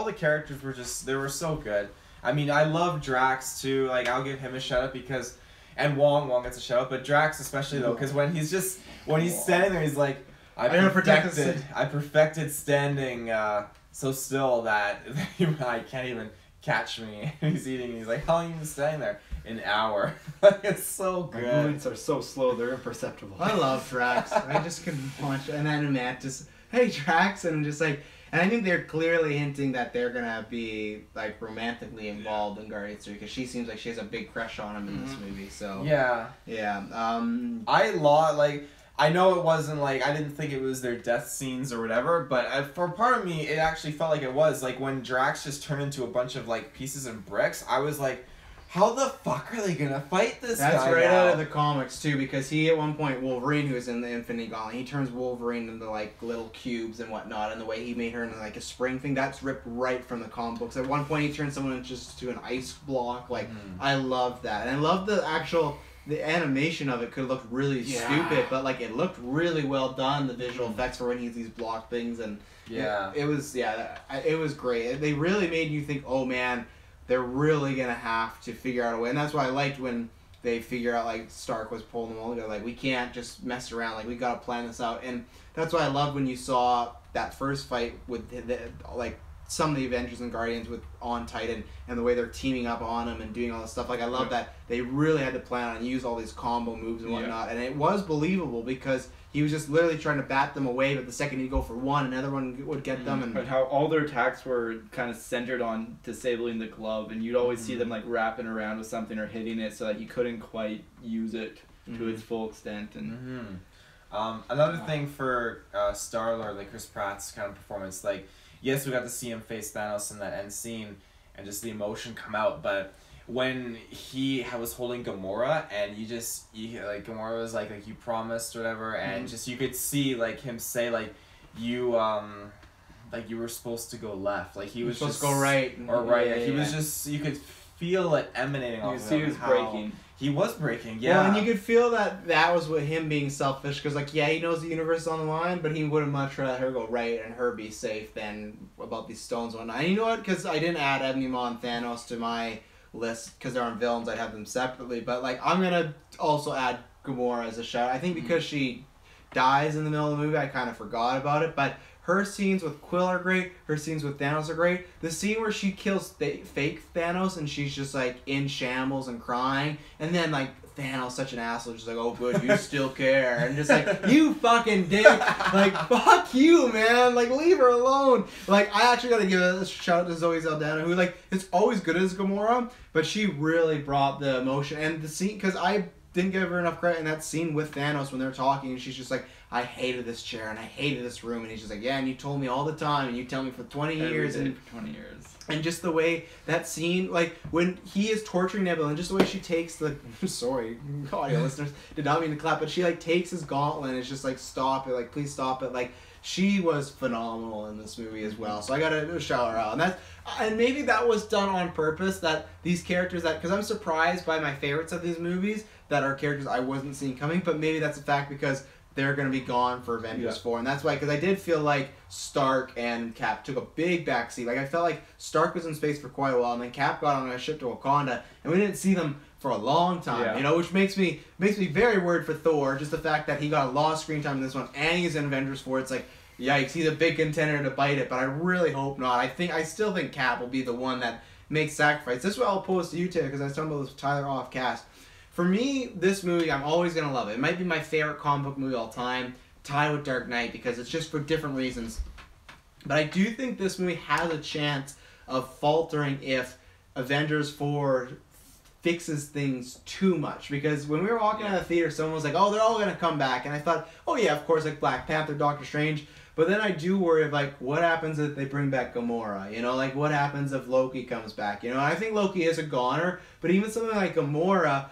the characters were they were so good. I mean, I love Drax too. Like, I'll give him a shout out because, and Wong gets a shout out, but Drax especially though, because when he's standing there, he's like, I perfected standing so still that I can't even catch me. He's eating. And he's like, how long have you been standing there? An hour. Like, it's so good. My movements are so slow; they're imperceptible. I love Drax. I just couldn't watch, and then Matt just, hey Drax, and I'm just like, and I think they're clearly hinting that they're gonna be like romantically involved in Guardians 3 because she seems like she has a big crush on him in this movie. So yeah. I know it wasn't like, I didn't think it was their death scenes or whatever, but for part of me, it actually felt like it was. Like, when Drax just turned into a bunch of, like, pieces and bricks, I was like, how the fuck are they gonna fight this guy? That's right out of the comics, too, because he, at one point, Wolverine, who was in the Infinity Gauntlet, he turns Wolverine into, like, little cubes and whatnot, and the way he made her into, like, a spring thing, that's ripped right from the comic books. At one point, he turned someone just to an ice block. Like, I love that. And I love the animation of it could look really stupid, but like it looked really well done. The visual effects for when he has these block things, and it was great. They really made you think, oh man, they're really gonna have to figure out a way. And that's why I liked when they figure out like Stark was pulling them all together. Like, we can't just mess around. Like, we gotta plan this out. And that's why I loved when you saw that first fight with like some of the Avengers and Guardians on Titan, and the way they're teaming up on him and doing all this stuff. Like, I love that they really had to plan on and use all these combo moves and whatnot, and it was believable because he was just literally trying to bat them away, but the second he'd go for one, another one would get them. And but how all their attacks were kind of centered on disabling the glove, and you'd always see them like wrapping around with something or hitting it so that you couldn't quite use it to its full extent. And another thing for Star-Lord, like Chris Pratt's kind of performance, like, yes, we got to see him face Thanos in that end scene and just the emotion come out, but when he was holding Gamora and like Gamora was like you promised or whatever, and just you could see like him say like you were supposed to go left, like he was supposed just to go right or right. He was just, you could feel it emanating off of him. He was breaking. He was breaking, Well, and you could feel that was with him being selfish, because, like, yeah, he knows the universe is on the line, but he would have much rather her go right and her be safe than about these stones and whatnot. And you know what? Because I didn't add Ebony Maw and Thanos to my list, because they're on villains, I'd have them separately. But, like, I'm going to also add Gamora as a shout. I think because she dies in the middle of the movie, I kind of forgot about it, but her scenes with Quill are great. Her scenes with Thanos are great. The scene where she kills fake Thanos and she's just like in shambles and crying, and then like Thanos, such an asshole, just like, oh good, you still care, and just like, you fucking dick, like fuck you, man, like leave her alone. Like, I actually gotta give a shout out to Zoe Saldana, who like is always good as Gamora, but she really brought the emotion and the scene, because I didn't give her enough credit in that scene with Thanos when they're talking, and she's just like, I hated this chair and I hated this room, and he's just like, yeah, and you told me all the time, and you tell me for 20 years, and for 20 years. And just the way that scene, like when he is torturing Nebula, and just the way she takes the sorry, audio listeners, did not mean to clap, but she like takes his gauntlet and is just like, stop it, like please stop it. Like, she was phenomenal in this movie as well. So I gotta shout her out, and maybe that was done on purpose, that these characters because I'm surprised by my favorites of these movies that are characters I wasn't seeing coming, but maybe that's a fact because they're going to be gone for Avengers 4. And that's why, because I did feel like Stark and Cap took a big backseat. Like, I felt like Stark was in space for quite a while, and then Cap got on a ship to Wakanda, and we didn't see them for a long time, you know, which makes me very worried for Thor. Just the fact that he got a lot of screen time in this one, and he's in Avengers 4. It's like, yikes, he's a big contender to bite it, but I really hope not. I still think Cap will be the one that makes sacrifice. This is what I'll pose to you, Taylor, because I was talking about this with Tyler off cast. For me, this movie, I'm always going to love it. It might be my favorite comic book movie of all time, tied with Dark Knight, because it's just for different reasons. But I do think this movie has a chance of faltering if Avengers 4 fixes things too much. Because when we were walking out of the theater, someone was like, oh, they're all going to come back. And I thought, oh yeah, of course, like Black Panther, Doctor Strange. But then I do worry of, like, what happens if they bring back Gamora? You know, like, what happens if Loki comes back? You know, I think Loki is a goner, but even something like Gamora,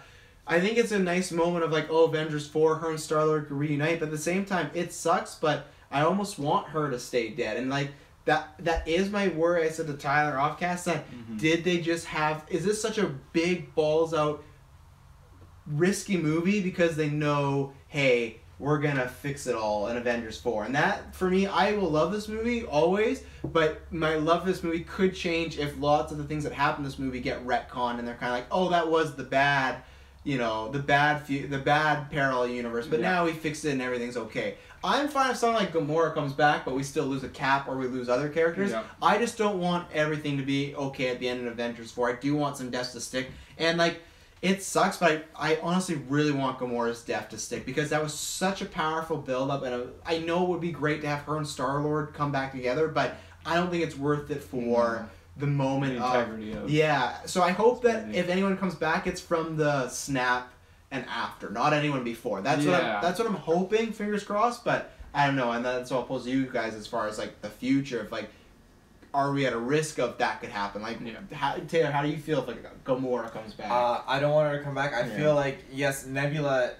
I think it's a nice moment of like, oh, Avengers 4, her and Star-Lord could reunite, but at the same time, it sucks, but I almost want her to stay dead. And like, that is my worry. I said to Tyler offcast that, did they just is this such a big balls out risky movie because they know, hey, we're gonna fix it all in Avengers 4. And that, for me, I will love this movie always, but my love for this movie could change if lots of the things that happen in this movie get retconned and they're kind of like, oh, that was the bad, you know, the bad parallel universe, but now we fixed it and everything's okay. I'm fine if someone like Gamora comes back, but we still lose a Cap or we lose other characters. Yeah. I just don't want everything to be okay at the end of Avengers 4. I do want some deaths to stick. And, like, it sucks, but I honestly really want Gamora's death to stick because that was such a powerful build-up, and I know it would be great to have her and Star-Lord come back together, but I don't think it's worth it for the moment the integrity of yeah, so I hope that if anyone comes back, it's from the snap and after, not anyone before. That's what I'm hoping, fingers crossed, but I don't know, and that's all I'll pose to you guys as far as, like, the future, if, like, are we at a risk of that could happen? Like, Taylor, how do you feel if, like, Gamora comes back? I don't want her to come back. I feel like, yes, Mantis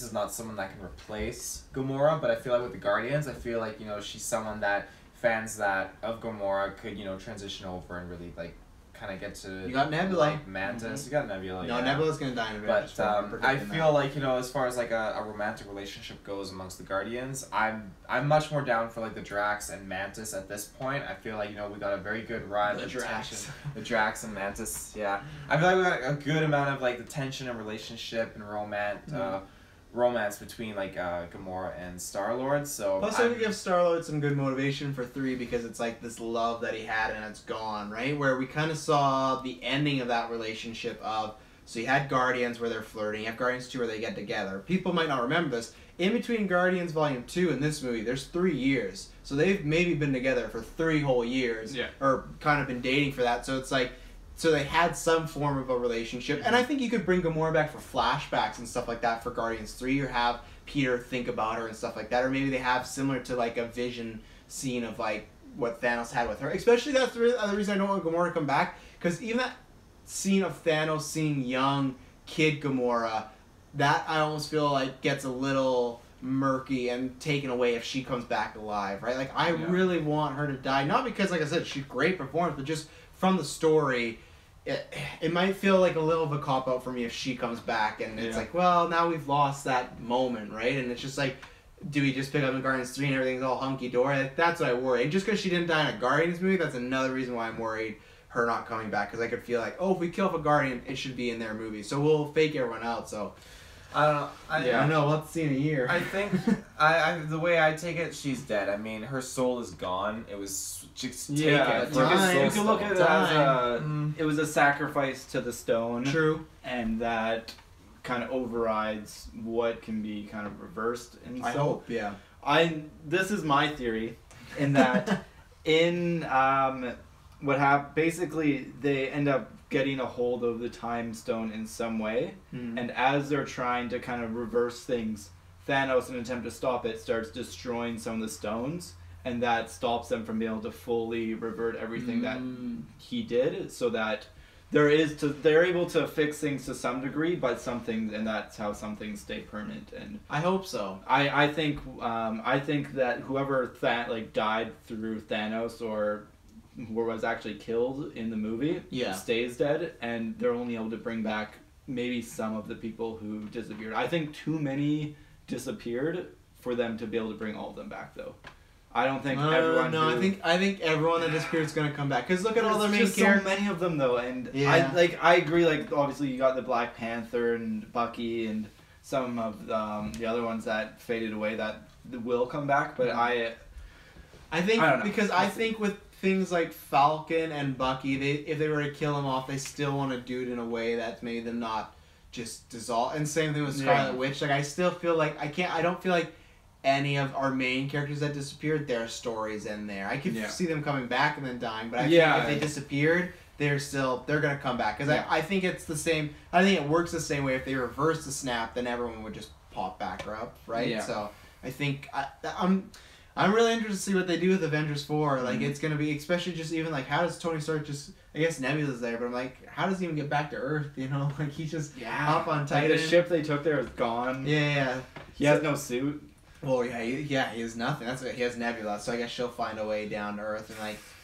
is not someone that can replace Gamora, but I feel like with the Guardians, I feel like, you know, she's someone that fans of Gamora could, you know, transition over and really, like, kind of get to... You got Nebula. Like, Mantis. You got Nebula, No, Nebula's going to die in Avengers. But I feel like, you know, as far as, like, a romantic relationship goes amongst the Guardians, I'm much more down for, like, the Drax and Mantis at this point. I feel like, you know, we got a very good run. The Drax. The Drax and Mantis, yeah. I feel like we got a good amount of, like, the tension and relationship and romance between, like, Gamora and Star-Lord, so... Plus, I think give Star-Lord some good motivation for 3 because it's, like, this love that he had and it's gone, right? Where we kind of saw the ending of that relationship of... So you had Guardians where they're flirting, you have Guardians 2 where they get together. People might not remember this. In between Guardians Volume 2 and this movie, there's 3 years. So they've maybe been together for 3 whole years. Yeah. Or kind of been dating for that, so it's like... So they had some form of a relationship. And I think you could bring Gamora back for flashbacks and stuff like that for Guardians 3 or have Peter think about her and stuff like that. Or maybe they have similar to like a Vision scene of like what Thanos had with her. Especially that's the other reason I don't want Gamora to come back. Because even that scene of Thanos seeing young kid Gamora, that I almost feel like gets a little murky and taken away if she comes back alive, right? Like I really want her to die. Not because, like I said, she's great performance, but just from the story... It might feel like a little of a cop-out for me if she comes back and it's like, well, now we've lost that moment, right? And it's just like, do we just pick up in Guardians 3 and everything's all hunky-dory? Like, that's what I worry. And just because she didn't die in a Guardians movie, that's another reason why I'm worried her not coming back. Because I could feel like, oh, if we kill off a Guardian, it should be in their movie. So we'll fake everyone out, so... I don't know. I don't know. We'll have to see in a year. I think, the way I take it, she's dead. I mean, her soul is gone. It was just taken. You can look at it as it was a sacrifice to the stone. True. And that kind of overrides what can be kind of reversed. And I hope, yeah. This is my theory, in that basically they end up getting a hold of the time stone in some way, and as they're trying to kind of reverse things, Thanos, in an attempt to stop it, starts destroying some of the stones, and that stops them from being able to fully revert everything that he did, so that they're able to fix things to some degree, but and that's how some things stay permanent. And I hope so. I think that whoever died through Thanos or who was actually killed in the movie stays dead, and they're only able to bring back maybe some of the people who disappeared. I think too many disappeared for them to be able to bring all of them back, though. I don't think everyone. No, I think everyone that disappeared is gonna come back. Cause look at all the main characters. So many of them though, and I agree. Like obviously you got the Black Panther and Bucky and some of the other ones that faded away that will come back, but I think with things like Falcon and Bucky, if they were to kill him off, they still want to do it in a way that's made them not just dissolve. And same thing with Scarlet Witch. Like I still feel like I don't feel like any of our main characters that disappeared, their stories in there. I could see them coming back and then dying, but I think if they disappeared, they're gonna come back. Because I think it's the same. I think it works the same way. If they reverse the snap, then everyone would just pop back up, right? Yeah. So I think I'm really interested to see what they do with Avengers 4. Like, it's going to be, especially just even, like, how does Tony Stark just, I guess Nebula's there, but I'm like, how does he even get back to Earth, you know? Like, he just hop on Titan. Like, the ship they took there is gone. Yeah. He has no suit. Well, he has nothing. That's what he has Nebula, so I guess she'll find a way down to Earth,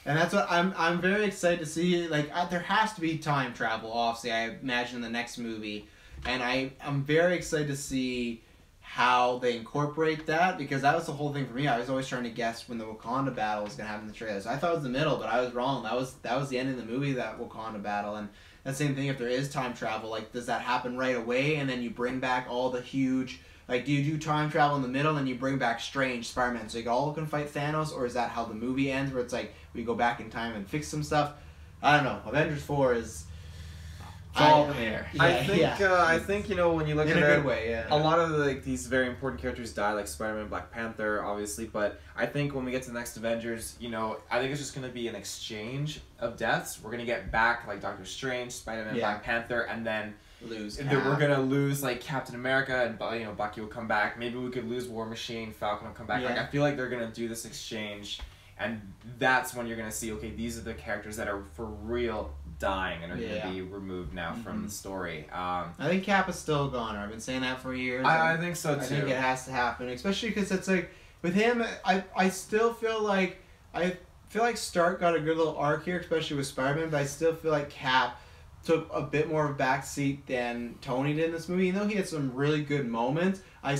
and that's what I'm very excited to see. Like, there has to be time travel, obviously, I imagine, in the next movie, and I'm very excited to see how they incorporate that, because that was the whole thing for me. I was always trying to guess when the Wakanda battle was gonna happen in the trailers. I thought it was the middle, but I was wrong. That was the end of the movie, that Wakanda battle. And that same thing, if there is time travel, like, does that happen right away and then you bring back all the huge, like, do you do time travel in the middle and then you bring back Strange, Spider-Man, so you all can fight Thanos, or is that how the movie ends, where it's like we go back in time and fix some stuff? I don't know. Avengers 4 is all in the air. I think you know, when you look in at a it, good way, yeah. a lot of like these very important characters die, like Spider-Man, Black Panther, obviously. But I think when we get to the next Avengers, you know, I think it's just gonna be an exchange of deaths. We're gonna get back like Doctor Strange, Spider-Man, Black Panther, and then we're gonna lose like Captain America, and you know, Bucky will come back. Maybe we could lose War Machine, Falcon will come back. Like, I feel like they're gonna do this exchange, and that's when you're gonna see, okay, these are the characters that are for real dying and are going to be removed now from the story. I think Cap is still gone. I've been saying that for years. I think so too. I think it has to happen, especially because it's like with him. I still feel like Stark got a good little arc here, especially with Spider-Man. But I still feel like Cap took a bit more of a backseat than Tony did in this movie. Even though he had some really good moments, I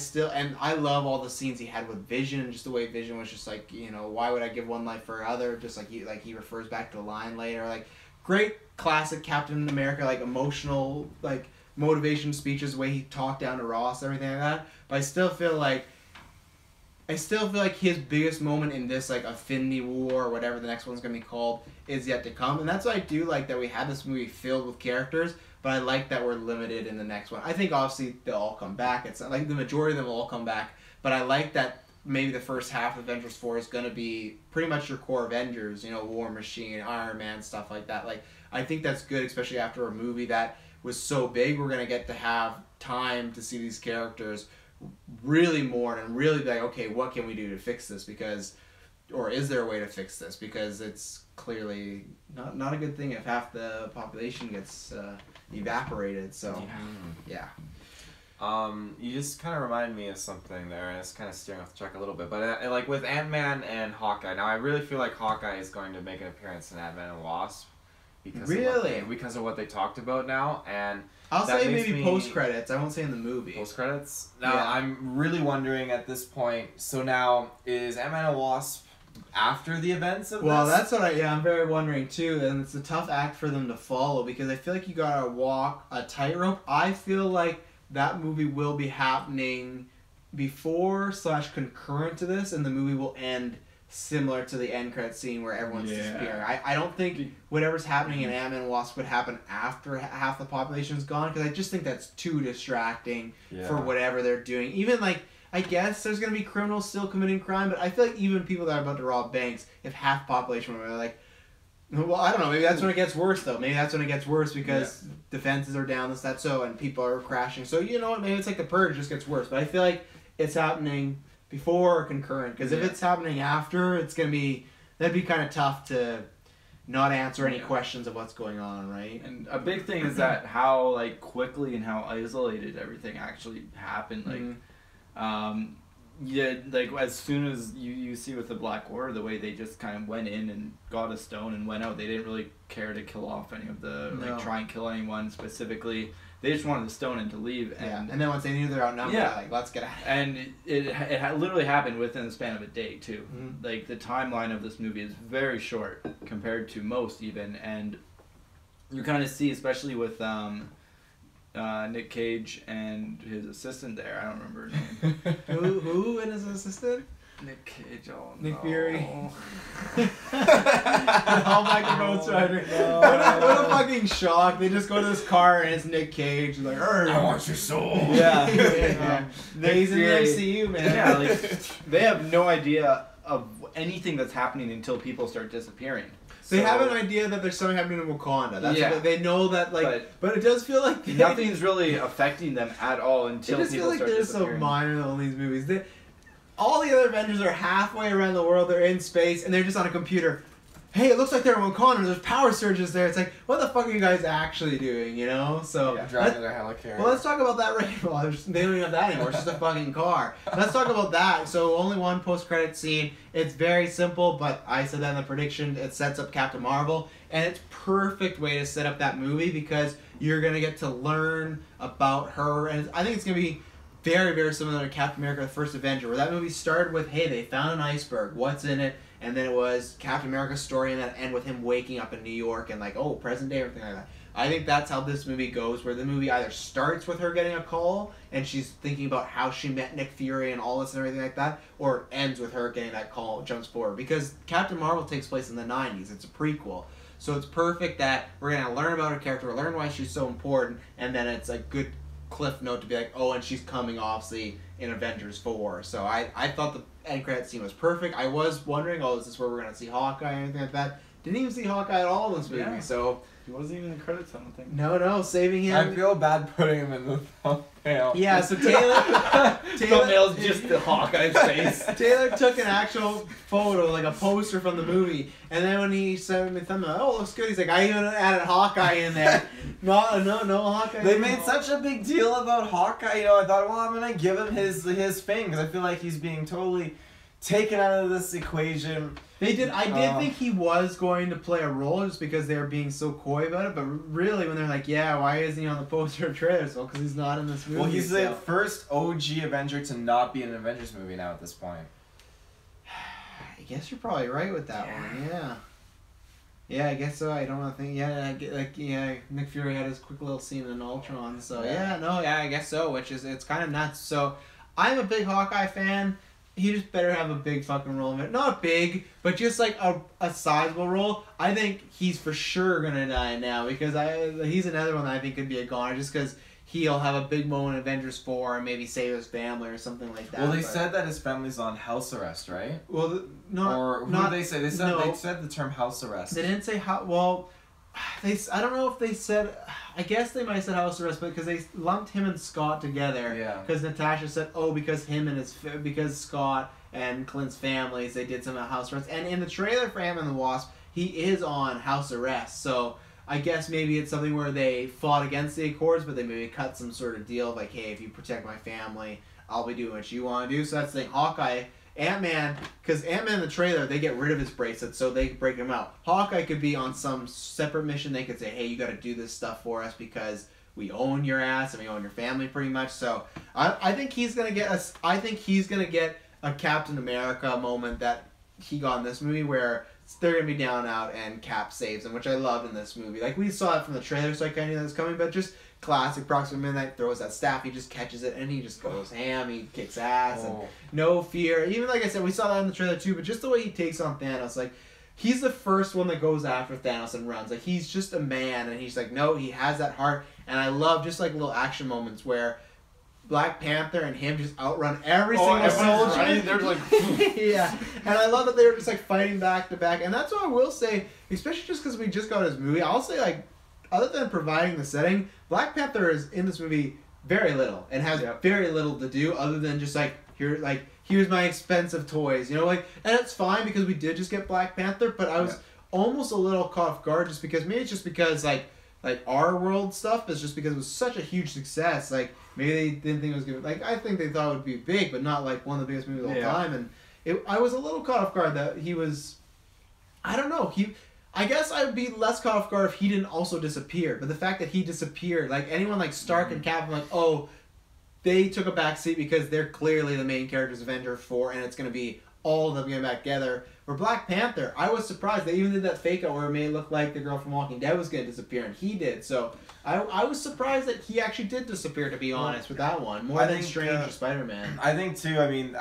love all the scenes he had with Vision, and just the way Vision was just like, you know, why would I give one life for other? Just like he refers back to the line later, like. Great classic Captain America, like, emotional, like, motivation speeches, the way he talked down to Ross, everything like that. But I still feel like his biggest moment in this, like, Infinity War, or whatever the next one's gonna be called, is yet to come. And that's why I do like that we had this movie filled with characters, but I like that we're limited in the next one. I think obviously they'll all come back. It's not like the majority of them will all come back, but I like that maybe the first half of Avengers 4 is going to be pretty much your core Avengers, you know, War Machine, Iron Man, stuff like that. Like, I think that's good, especially after a movie that was so big. We're going to get to have time to see these characters really mourn and really be like, okay, what can we do to fix this? Or is there a way to fix this? Because it's clearly not a good thing if half the population gets evaporated. So, yeah. You just kind of remind me of something there, and it's kind of steering off the track a little bit. But like with Ant-Man and Hawkeye, now I really feel like Hawkeye is going to make an appearance in Ant-Man and Wasp because of what they talked about now, and I'll say maybe post credits. I won't say in the movie. Post credits. Now I'm really wondering at this point. So now is Ant-Man and Wasp after the events of this? Well, that's what I'm very wondering too, and it's a tough act for them to follow because I feel like you gotta walk a tightrope. I feel like that movie will be happening before / concurrent to this, and the movie will end similar to the end credit scene where everyone's disappearing. I don't think whatever's happening in Ant-Man and Wasp would happen after half the population's gone, because I just think that's too distracting for whatever they're doing. Even like, I guess there's going to be criminals still committing crime, but I feel like even people that are about to rob banks, if half the population were like, well, I don't know. Maybe that's when it gets worse, though. Maybe that's when it gets worse because defenses are down, and people are crashing. So, you know what? Maybe it's like the Purge, it just gets worse. But I feel like it's happening before or concurrent. Because if it's happening after, that'd be kind of tough to not answer any questions of what's going on, right? And a big thing is that how, like, quickly and how isolated everything actually happened. Like, like as soon as you see with the Black Order, the way they just kind of went in and got a stone and went out. They didn't really care to kill off any of like try and kill anyone specifically. They just wanted the stone and to leave. And then once they knew they're outnumbered, like, let's get out of here. And it literally happened within the span of a day too. Like, the timeline of this movie is very short compared to most even, and you kind of see, especially with Nick Cage and his assistant there. I don't remember his name. Who and his assistant? Nick Cage. Nick Fury. Oh my God, Rider. What a fucking shock. They just go to this car and it's Nick Cage. Like, I want your soul. Yeah. He's in the MCU, man. Yeah, like, they have no idea of anything that's happening until people start disappearing. They have an idea that there's something happening in Wakanda. That's what they know that, like, but it does feel like nothing's really affecting them at all until people start disappearing. It just feels like they're so minor in all these movies. All the other Avengers are halfway around the world. They're in space and they're just on a computer. Hey, it looks like they're in Wakanda. There's power surges there. It's like, what the fuck are you guys actually doing? You know? So driving their helicarrier. Well, let's talk about that right now. They don't even have that anymore. It's just a fucking car. Let's talk about that. So only one post-credit scene. It's very simple, but I said that in the prediction. It sets up Captain Marvel, and it's perfect way to set up that movie because you're gonna get to learn about her, and I think it's gonna be very, very similar to Captain America: The First Avenger, where that movie started with, hey, they found an iceberg, what's in it? And then it was Captain America's story, and that end with him waking up in New York and like, oh, present day, everything like that. I think that's how this movie goes, where the movie either starts with her getting a call and she's thinking about how she met Nick Fury and all this and everything like that, or ends with her getting that call, jumps forward. Because Captain Marvel takes place in the 90s. It's a prequel. So it's perfect that we're going to learn about her character, learn why she's so important, and then it's a good cliff note to be like, oh, and she's coming, obviously, in Avengers 4. So I thought the end credit scene was perfect. I was wondering, oh, is this where we're going to see Hawkeye or anything like that? Didn't even see Hawkeye at all in this movie, so... He wasn't even in the credits, I don't think. No, saving him. I feel bad putting him in the thumbnail. Yeah, so Taylor Thumbnail's just the Hawkeye's face. Taylor took an actual photo, like a poster from the movie, and then when he sent me the thumbnail, oh, looks good. He's like, I even added Hawkeye in there. No Hawkeye. They made such a big deal about Hawkeye. You know, I thought, well, I'm gonna give him his fame because I feel like he's being totally taken out of this equation. They did. I did think he was going to play a role just because they were being so coy about it. But really, when they're like, "Yeah, why isn't he on the poster or trailers?" Well, because he's not in this movie. Well, he's the first OG Avenger to not be in an Avengers movie now at this point. I guess you're probably right with that one. Yeah. Yeah, I guess so. I don't know. Nick Fury had his quick little scene in Ultron. So I guess so. Which is it's kind of nuts. So I'm a big Hawkeye fan. He just better have a big fucking role in it. Not big, but just like a sizable role. I think he's for sure gonna die now because he's another one that I think could be a goner just because he'll have a big moment in Avengers 4 and maybe save his family or something like that. Well, they said that his family's on house arrest, right? Well, Or who did they say? They said the term house arrest. They didn't say how. Well, I don't know if they said. I guess they might have said house arrest, but because they lumped him and Scott together. Yeah. Because Natasha said, because Scott and Clint's families, they did some house arrest. And in the trailer for Ant-Man and the Wasp, he is on house arrest. So I guess maybe it's something where they fought against the Accords, but they maybe cut some sort of deal of like, hey, if you protect my family, I'll be doing what you want to do. So that's the thing. Hawkeye. Ant-Man, because Ant-Man in the trailer, they get rid of his bracelet, so they break him out. Hawkeye could be on some separate mission. They could say, hey, you got to do this stuff for us because we own your ass and we own your family pretty much. So I think he's gonna get a Captain America moment that he got in this movie where they're gonna be down and out and Cap saves him, which I loved in this movie. Like we saw it from the trailer, so I kind of knew that was coming, but just classic Proxima Midnight throws that staff, he just catches it and he just goes ham, he kicks ass and no fear. Even like I said, we saw that in the trailer too, but just the way he takes on Thanos, like he's the first one that goes after Thanos and runs. Like he's just a man and he's like, no, he has that heart. And I love just like little action moments where Black Panther and him just outrun every single soldier. Right? They're like, yeah, and I love that they were just like fighting back to back. And that's what I will say, especially just because we just got his movie. I'll say like, other than providing the setting, Black Panther is in this movie very little and has very little to do other than just like here's my expensive toys, you know, like, and it's fine because we did just get Black Panther, but I was almost a little caught off guard just because maybe it's just because like our world stuff is just because it was such a huge success. Like maybe they didn't think it was good. Like I think they thought it would be big, but not like one of the biggest movies of all time. And I was a little caught off guard that he was. I don't know. I guess I would be less caught off guard if he didn't also disappear. But the fact that he disappeared, like anyone like Stark and Cap, I'm like, oh, they took a back seat because they're clearly the main characters of Avengers 4, and it's gonna be all of them getting back together. For Black Panther, I was surprised. They even did that fake out where it made it look like the girl from Walking Dead was going to disappear, and he did. So I was surprised that he actually did disappear, to be honest, with that one. More than Strange or Spider-Man. I think, too, I mean,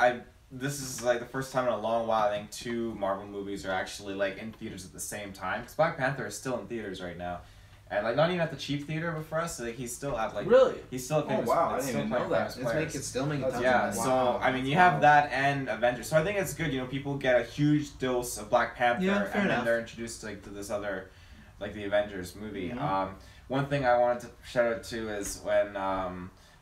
this is like the first time in a long while I think two Marvel movies are actually like in theaters at the same time. Because Black Panther is still in theaters right now. And like not even at the cheap theater, but for us, like he's still at like he's still famous. Oh wow, I didn't even know that. Still making tons yeah. of money. So I mean, you have that and Avengers. So I think it's good. You know, people get a huge dose of Black Panther, and then they're introduced to this other, like the Avengers movie. Mm-hmm. One thing I wanted to shout out to is when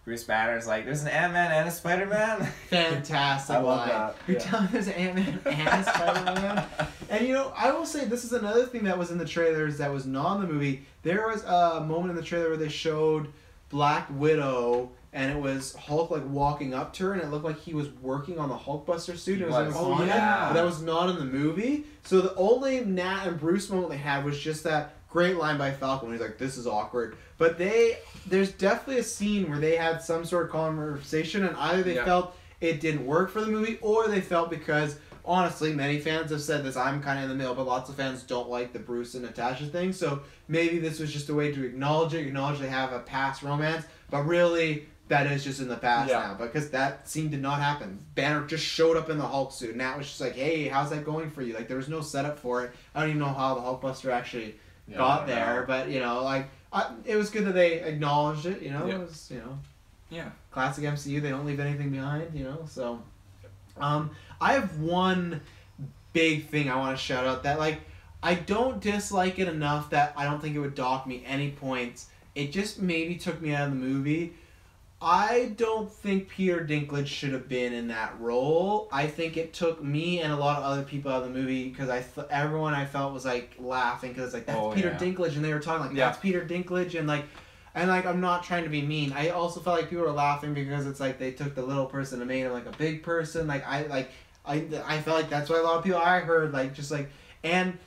Bruce Banner's like, "There's an Ant-Man and a Spider-Man." Fantastic I line. love that. You're telling me there's an Ant-Man and a Spider-Man? And you know, I will say this is another thing that was in the trailers that was not in the movie. There was a moment in the trailer where they showed Black Widow, and it was Hulk like walking up to her, and it looked like he was working on the Hulkbuster suit. It was like but that was not in the movie. So the only Nat and Bruce moment they had was just that great line by Falcon when he's like, "This is awkward." But there's definitely a scene where they had some sort of conversation, and either they felt it didn't work for the movie, or they felt because, honestly, many fans have said this, I'm kind of in the middle, but lots of fans don't like the Bruce and Natasha thing, so maybe this was just a way to acknowledge they have a past romance, but really, that is just in the past now, because that scene did not happen. Banner just showed up in the Hulk suit, and that was just like, hey, how's that going for you? Like, there was no setup for it. I don't even know how the Hulkbuster actually got there, but, you know, like, it was good that they acknowledged it, you know, it was, you know. Yeah. Classic MCU, they don't leave anything behind, you know, so. I have one big thing I want to shout out that, like, I don't dislike it enough that I don't think it would dock me any points. It just maybe took me out of the movie. I don't think Peter Dinklage should have been in that role. I think it took me and a lot of other people out of the movie because everyone I felt was, like, laughing because it's like, that's Peter Dinklage, and they were talking like, that's Peter Dinklage, and like, I'm not trying to be mean. I also felt like people were laughing because it's like they took the little person and made him like a big person. Like I felt like that's why a lot of people I heard like just like, and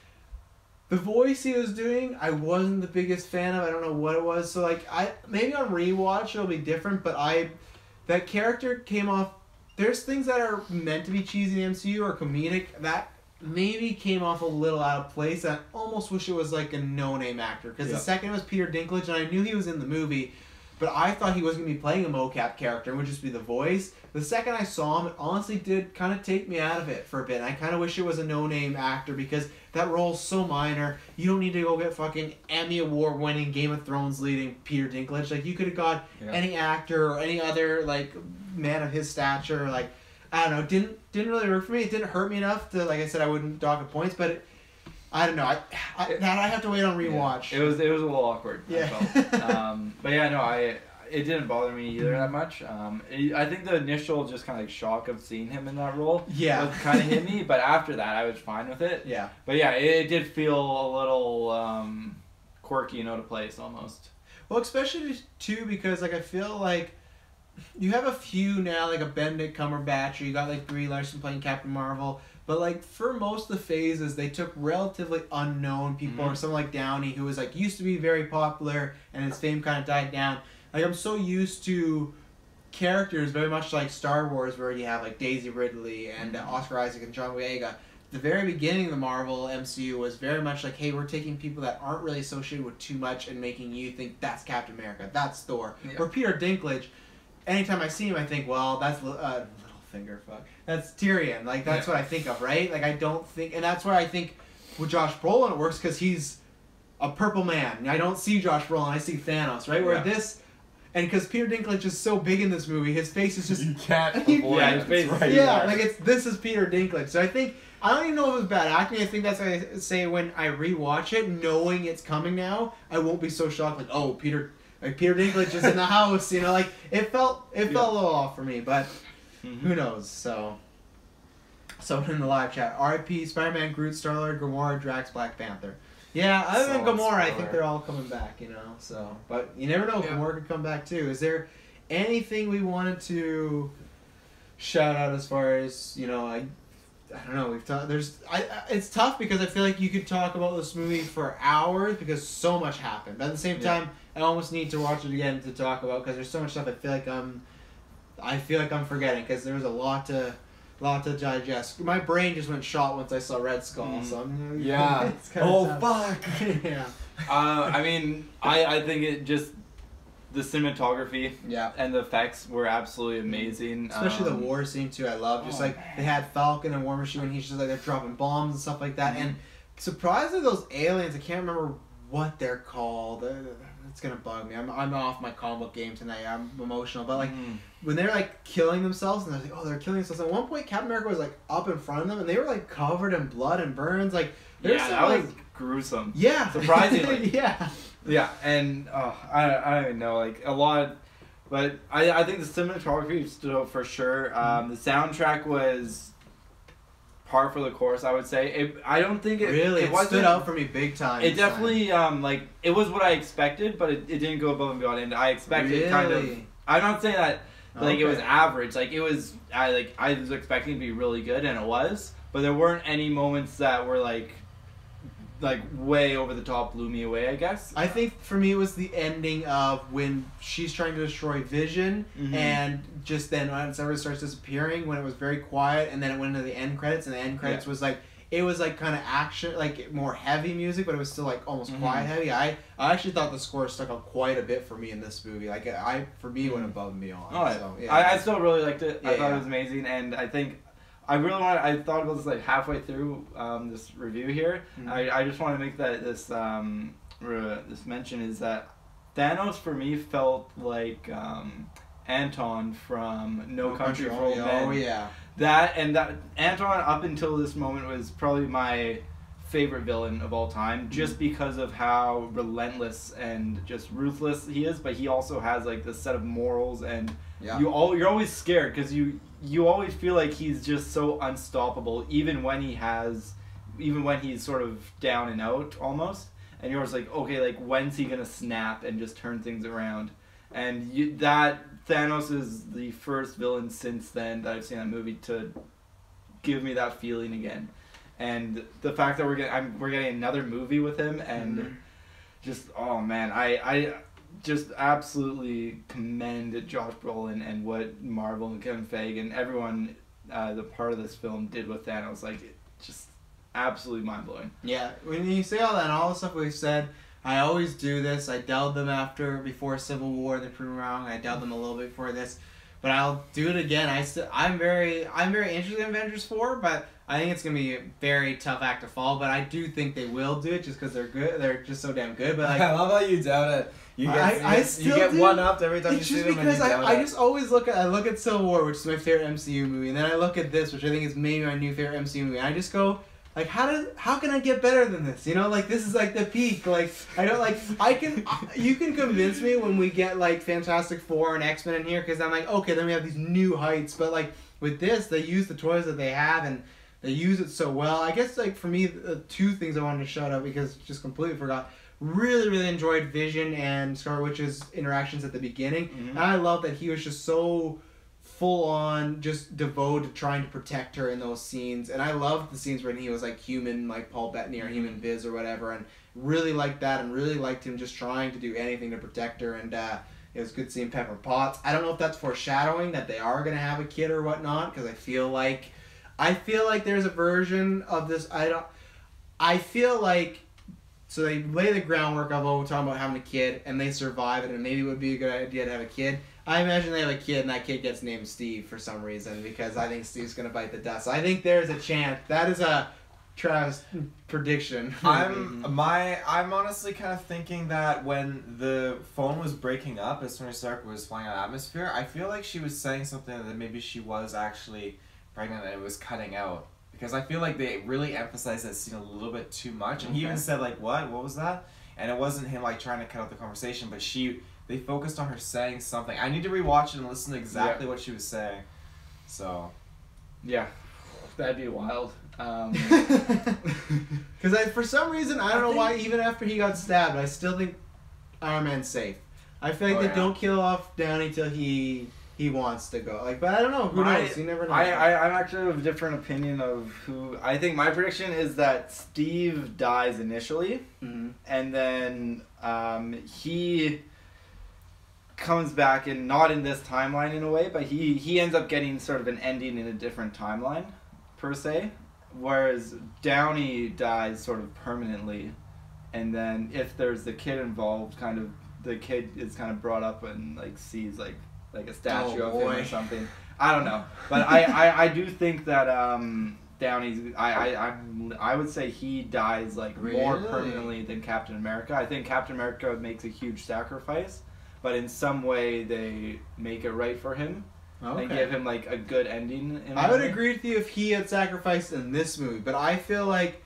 the voice he was doing I wasn't the biggest fan of. I don't know what it was. So like maybe on rewatch it'll be different. But that character came off. There's things that are meant to be cheesy in the MCU or comedic that maybe came off a little out of place. I almost wish it was like a no-name actor because the second was Peter Dinklage, and I knew he was in the movie, but I thought he wasn't going to be playing a mocap character and would just be the voice. The second I saw him, it honestly did kind of take me out of it for a bit. I kind of wish it was a no-name actor because that role's so minor. You don't need to go get fucking Emmy Award-winning Game of Thrones leading Peter Dinklage. Like, you could have got any actor or any other like man of his stature. Like, I don't know. Didn't really work for me. It didn't hurt me enough to, like I said, I wouldn't dock it points. But I don't know. I have to wait on rewatch. Yeah. It was a little awkward. Yeah. I felt. But yeah, no, it didn't bother me either that much. I think the initial just kind of like shock of seeing him in that role kind of hit me. But after that, I was fine with it. Yeah. But yeah, it did feel a little quirky and out of place almost. Well, especially too because like I feel like you have a few now, like a Benedict Cumberbatch, or you got like Brie Larson playing Captain Marvel, but like for most of the phases, they took relatively unknown people, or someone like Downey, who was like used to be very popular, and his fame kind of died down. Like I'm so used to characters very much like Star Wars, where you have like Daisy Ridley and Oscar Isaac and John Boyega. The very beginning of the Marvel MCU was very much like, hey, we're taking people that aren't really associated with too much and making you think that's Captain America, that's Thor, or Peter Dinklage. Anytime I see him, I think, well, that's Littlefinger, fuck. That's Tyrion. Like, that's what I think of, right? Like, I don't think... And that's why I think with Josh Brolin it works, because he's a purple man. I don't see Josh Brolin, I see Thanos, right? Where this... And because Peter Dinklage is so big in this movie, his face is just... You can't avoid his face. Right like, this is Peter Dinklage. So I think... I don't even know if it was bad acting. I think that's why I say when I rewatch it, knowing it's coming now, I won't be so shocked, like, oh, Peter Dinklage is in the house, you know, like it felt a little off for me, but who knows? So someone in the live chat, R.I.P. Spider-Man, Groot, Star-Lord, Gamora, Drax, Black Panther. Yeah, other than Gamora, I think they're all coming back, you know. So, but you never know, Gamora could come back too. Is there anything we wanted to shout out as far as, you know, I don't know. We've talked. It's tough because I feel like you could talk about this movie for hours because so much happened. But at the same time, I almost need to watch it again to talk about because there's so much stuff. I feel like I'm forgetting because there was a lot to digest. My brain just went shot once I saw Red Skull. So I'm it's kind of tough. Fuck. Yeah. I mean, I think it just. The cinematography and the effects were absolutely amazing. Especially the war scene too, I love. Just like they had Falcon and War Machine when he's just like they're dropping bombs and stuff like that. And surprisingly, those aliens, I can't remember what they're called. It's gonna bug me. I'm off my comic book game tonight. I'm emotional, but like when they're like killing themselves and they're like, oh, they're killing themselves. At one point, Captain America was like up in front of them and they were like covered in blood and burns. Like that was gruesome. Yeah, surprisingly. Yeah. Yeah, and I don't even know, like a lot, but I think the cinematography stood out for sure. The soundtrack was par for the course, I would say. I don't think it stood out for me big time. It definitely like it was what I expected, but it didn't go above and beyond. And I expected kind of. I'm not saying that like it was average. Like it was. I was expecting it to be really good, and it was. But there weren't any moments that were like like way over the top blew me away, I guess. I think for me it was the ending of when she's trying to destroy Vision, and just then once everyone starts disappearing, when it was very quiet, and then it went into the end credits, and the end credits was like, it was like kind of action, like more heavy music, but it was still like almost quiet heavy. I actually thought the score stuck out quite a bit for me in this movie. Like for me it went above and beyond. Oh, so, yeah. I still really liked it. I thought Yeah. it was amazing, and I think I thought about this like halfway through this review here. I just want to make that this mention is that Thanos for me felt like Anton from No Country for Old Men. Oh yeah. That Anton up until this moment was probably my favorite villain of all time, just because of how relentless and just ruthless he is. But he also has like this set of morals, and you're always scared because you always feel like he's just so unstoppable, even when he's sort of down and out almost. And you're always like, okay, like when's he gonna snap and just turn things around? And that Thanos is the first villain since then that I've seen that movie to give me that feeling again. And the fact that we're getting another movie with him, and just oh man, I just absolutely commend Josh Brolin and what Marvel and Kevin Feige and everyone the part of this film did with Thanos. Like just absolutely mind blowing. Yeah, when you say all that and all the stuff we've said, I always do this. I dealt them before Civil War. They proved me wrong. I dealt them a little bit before this, but I'll do it again. I'm very interested in Avengers 4, but I think it's gonna be a very tough act to follow. But I do think they will do it just because they're good. They're just so damn good. But like, I love how you doubt it. You still get do. one upped every time it's you see just them. And because you doubt I it. just always look at Civil War, which is my favorite MCU movie, and then I look at this, which I think is maybe my new favorite MCU movie, and I just go, like, how can I get better than this? You know, like, this is like the peak. Like, I don't like, you can convince me when we get like Fantastic Four and X-Men in here, because I'm like, okay, then we have these new heights. But like with this, they use the toys that they have and they use it so well. I guess like for me, two things I wanted to shout out because just completely forgot. Really enjoyed Vision and Scarlet Witch's interactions at the beginning, and I love that he was just so full on just devoted to trying to protect her in those scenes. And I loved the scenes when he was like human, like Paul Bettany or human Biz or whatever, and really liked that, and really liked him just trying to do anything to protect her. And it was good seeing Pepper Potts. I don't know if that's foreshadowing that they are going to have a kid or whatnot, because I feel like there's a version of this. I feel like, so they lay the groundwork of, we're talking about having a kid, and they survive it, and maybe it would be a good idea to have a kid. I imagine they have a kid, and that kid gets named Steve for some reason, because I think Steve's going to bite the dust. So I think there's a chance. That is a Travis prediction. I'm honestly kind of thinking that when the phone was breaking up as Tony Stark was flying out of atmosphere, I feel like she was saying something that maybe she was actually pregnant and it was cutting out. Because I feel like they really emphasized that scene a little bit too much. And he even said, like, what was that? And it wasn't him, like, trying to cut out the conversation, but they focused on her saying something. I need to rewatch it and listen to exactly what she was saying. So. Yeah. That'd be wild. Because for some reason, I don't know why, even after he got stabbed, I still think Iron Man's safe. I feel like they don't kill off Downey till he wants to go. Like, but I don't know. Who knows? You never know. I'm actually of a different opinion of who. I think my prediction is that Steve dies initially, and then he comes back, and not in this timeline in a way, but he ends up getting sort of an ending in a different timeline, per se. Whereas Downey dies sort of permanently, and then if there's the kid involved, kind of the kid is kind of brought up and like sees like a statue of him or something. I don't know, but I do think that Downey's I would say he dies like more permanently than Captain America. I think Captain America makes a huge sacrifice, but in some way they make it right for him. And give him like a good ending. I would agree with you if he had sacrificed in this movie, but I feel like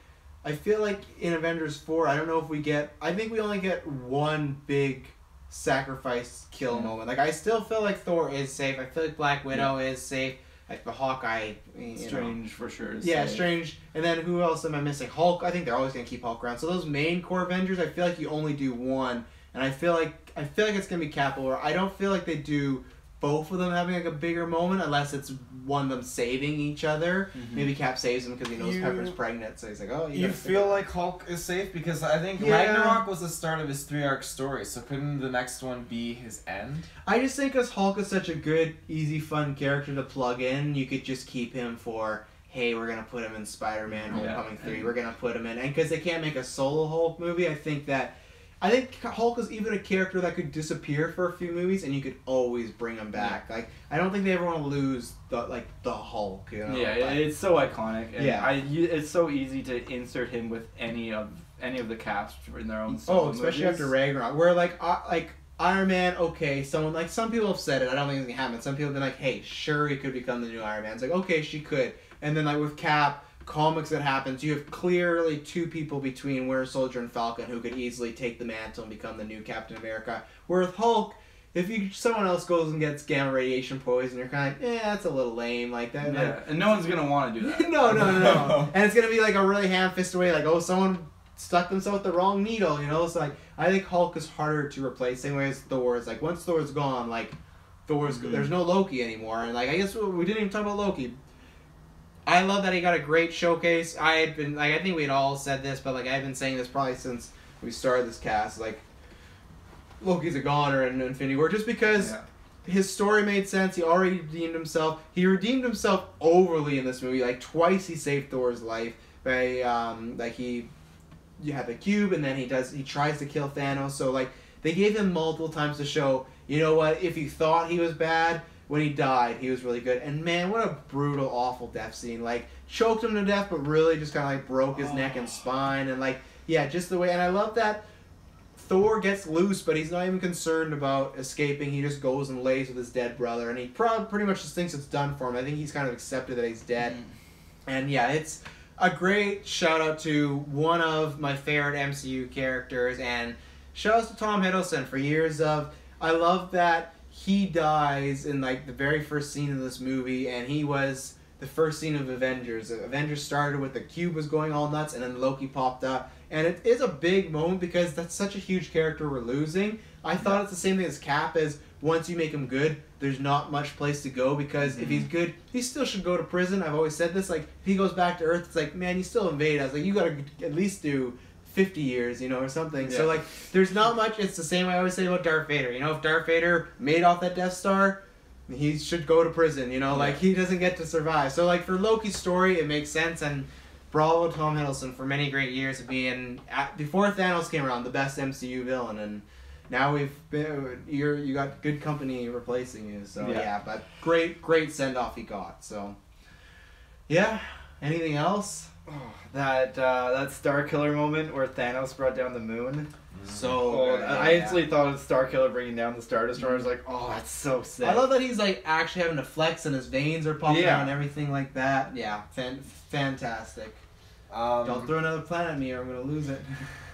in Avengers 4, I don't know if we get. I think we only get one big sacrifice kill moment. Like, I still feel like Thor is safe. I feel like Black Widow is safe. Like the Hawkeye, Strange for sure. Safe. Strange. And then who else am I missing? Hulk. I think they're always gonna keep Hulk around. So those main core Avengers, I feel like you only do one, and I feel like it's gonna be Cap. Or I don't feel like they do both of them having like a bigger moment, unless it's one of them saving each other. Mhm. Maybe Cap saves him because he knows Pepper's pregnant, so he's like, oh, You gotta feel stick like Hulk is safe because I think Yeah. Ragnarok was the start of his 3-arc story, so couldn't the next one be his end? I just think because Hulk is such a good, easy, fun character to plug in, you could just keep him for, hey, we're gonna put him in Spider-Man Homecoming 3. We're gonna put him in, and because they can't make a solo Hulk movie, I think Hulk is even a character that could disappear for a few movies, and you could always bring him back. Like, I don't think they ever want to lose the Hulk. You know? Yeah, But- it's so iconic. And Yeah. it's so easy to insert him with any of the cast in their own. Oh, solo especially movies. after Ragnarok, where like Iron Man. Okay, some people have said it. I don't think it's gonna happen. Some people have been like, hey, sure, he could become the new Iron Man. It's like, okay, she could. And then like with Cap. Comics that happens, you have clearly two people between Winter Soldier and Falcon who could easily take the mantle and become the new Captain America. Where with Hulk, if someone else goes and gets gamma radiation poison, you're kind of like, that's a little lame, like that. Yeah, Like, and no one's gonna want to do that. no. And it's gonna be like a really ham-fisted way, like, oh, someone stuck themselves with the wrong needle, you know. So like, I think Hulk is harder to replace, same way as Thor. It's like once Thor's gone, like there's no Loki anymore, and like I guess we didn't even talk about Loki. I love that he got a great showcase. I think we'd all said this, but like I've been saying this probably since we started this cast. Like, Loki's a goner in Infinity War just because his story made sense. He already redeemed himself. He redeemed himself overly in this movie. Like twice he saved Thor's life by you have the cube, and then he tries to kill Thanos. So like they gave him multiple times to show, you know what, if you thought he was bad, when he died, he was really good. And man, what a brutal, awful death scene. Like, choked him to death, but really just kind of like broke his neck and spine. And like, yeah, just the way. And I love that Thor gets loose, but he's not even concerned about escaping. He just goes and lays with his dead brother. And he pretty much just thinks it's done for him. I think he's kind of accepted that he's dead. And yeah, it's a great shout out to one of my favorite MCU characters. And shout out to Tom Hiddleston for years of. I love that. He dies in like the very first scene of this movie, and he was the first scene of Avengers. Avengers started with the cube was going all nuts, and then Loki popped up, and it is a big moment because that's such a huge character we're losing. I thought it's the same thing as Cap. Is once you make him good, there's not much place to go because if he's good, he still should go to prison. I've always said this. Like if he goes back to Earth, it's like, man, you still invade us. Like you got to at least do 50 years, you know, or something. Yeah. So, like, there's not much. It's the same I always say about Darth Vader. You know, if Darth Vader made off that Death Star, he should go to prison, you know? Like, he doesn't get to survive. So, like, for Loki's story, it makes sense. And bravo to Tom Hiddleston for many great years of being, before Thanos came around, the best MCU villain. And now you got good company replacing you. So, yeah but great send-off he got. So, yeah. Anything else? Oh, that Star Killer moment where Thanos brought down the moon. So I instantly thought of Star Killer bringing down the Star Destroyer. I was like, oh, that's so sick. I love that he's like actually having to flex and his veins are popping out and everything like that. Yeah, fantastic. Don't throw another planet at me or I'm gonna lose it.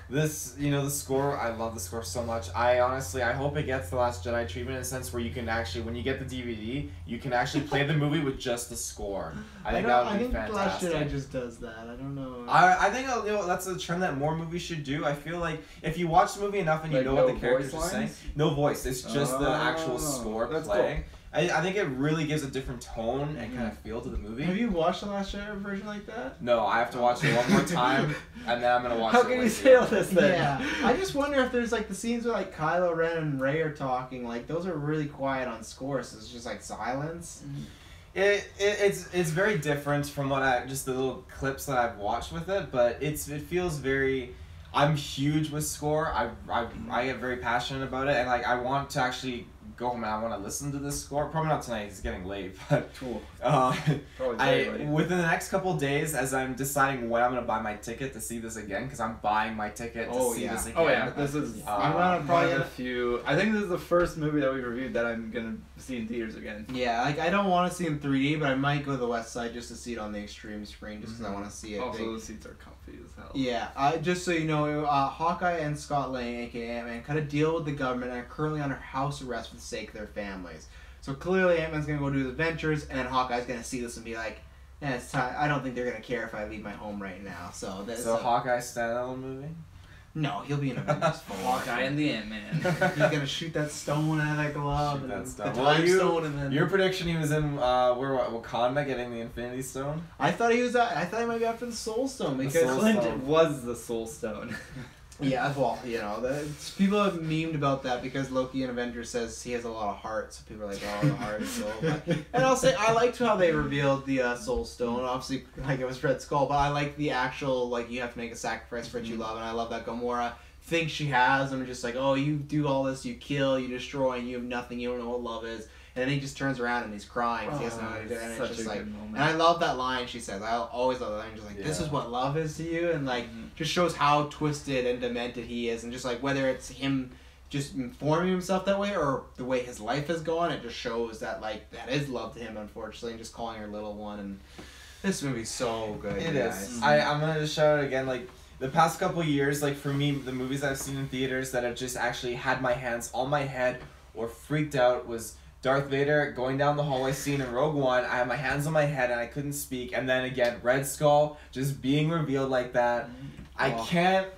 This, the score, I love the score so much. I hope it gets the Last Jedi treatment in a sense where you can actually, when you get the DVD, you can actually play the movie with just the score. I think that would be fantastic. The Last Jedi just does that. I don't know. I think that's a trend that more movies should do. I feel like if you watch the movie enough and you know what the characters are saying, no voice. It's just the actual score playing. Cool. I think it really gives a different tone and kind of feel to the movie. Have you watched the Last Jedi version like that? No, I have to watch it one more time, and then I'm gonna watch it. How can you say all this then? Yeah, I just wonder if there's like the scenes where like Kylo Ren and Rey are talking, like those are really quiet on score, so it's just like silence. It's very different from what just the little clips that I've watched with it, but it feels very. I'm huge with score. I get very passionate about it, and like I want to actually go home and I want to listen to this score. Probably not tonight. It's getting late, but cool. Within the next couple of days, as I'm deciding when I'm gonna buy my ticket to see this again, because I'm buying my ticket to see this again. Oh yeah, this is. I'm gonna probably a few. I think this is the first movie that we reviewed that I'm gonna see in theaters again. Yeah, like I don't want to see it in 3D, but I might go to the West Side just to see it on the extreme screen, just because I want to see it. Also, the seats are comfy as hell. Yeah, just so you know, Hawkeye and Scott Lang, aka Ant-Man, cut a deal with the government and are currently under house arrest for the sake of their families. So clearly Ant-Man's going to go do his adventures, and then Hawkeye's going to see this and be like, it's time. I don't think they're going to care if I leave my home right now. So Hawkeye standalone movie? No, he'll be in Avengers 4. Hawkeye and the Ant-Man. He's gonna shoot that stone out of that glove. Shoot and that stone. The Well, time stone, and then Your prediction he was in Wakanda getting the Infinity Stone? I thought he was. I thought he might be after the Soul Stone because Soul Clint Stone. was the Soul Stone. yeah, well, you know, people have memed about that because Loki in Avengers says he has a lot of heart, so people are like, oh, the heart and soul. But, and I'll say I liked how they revealed the Soul Stone. Obviously, like it was Red Skull, but I like the actual like you have to make a sacrifice for what you love, and I love that Gamora thinks she has, and just like, oh, you do all this, you kill, you destroy, and you have nothing, you don't know what love is. And then he just turns around and he's crying. He doesn't know what to do. And it's just like, and I love that line she says. I always love that line. Just like, this is what love is to you, and like, just shows how twisted and demented he is, and just like whether it's him just informing himself that way or the way his life has gone, it just shows that like that is love to him, unfortunately, and just calling her little one. And this movie's so good. It guys. is. I'm gonna just shout it again. Like the past couple years, like for me, the movies I've seen in theaters that have just actually had my hands on my head or freaked out was Darth Vader going down the hallway scene in Rogue One. I had my hands on my head and I couldn't speak. And then again, Red Skull just being revealed like that. I can't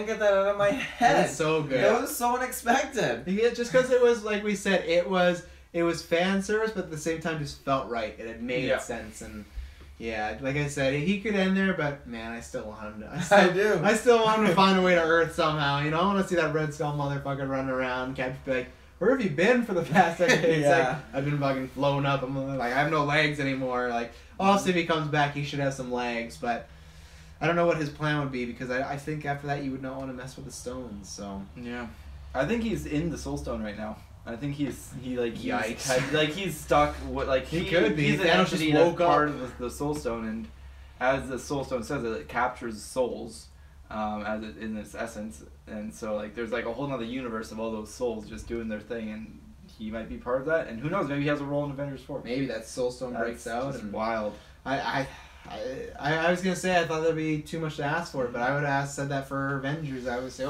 get that out of my head. It's so good. It was so unexpected. Yeah, just because it was like we said, it was fan service, but at the same time just felt right. It had made sense, and yeah, like I said, he could end there, but man, I still want him to. I still want him to find a way to Earth somehow. You know, I want to see that Red Skull motherfucker running around. Captain be like, where have you been for the past decade? Like, I've been fucking flown up. I'm like, I have no legs anymore. Like, obviously, if he comes back, he should have some legs, but I don't know what his plan would be because I think after that you would not want to mess with the stones. So yeah, I think he's in the Soul Stone right now. I think he's Yikes. like he's stuck. He could be. He's an Thanos entity just woke that's part up. of the Soul Stone, and as the Soul Stone says, it captures souls, as it, in its essence. And so like there's like a whole other universe of all those souls just doing their thing, and he might be part of that. And who knows? Maybe he has a role in Avengers 4. maybe that Soul Stone breaks out. Just And wild. I was gonna say I thought that'd be too much to ask for, but I would have said that for Avengers. I would say,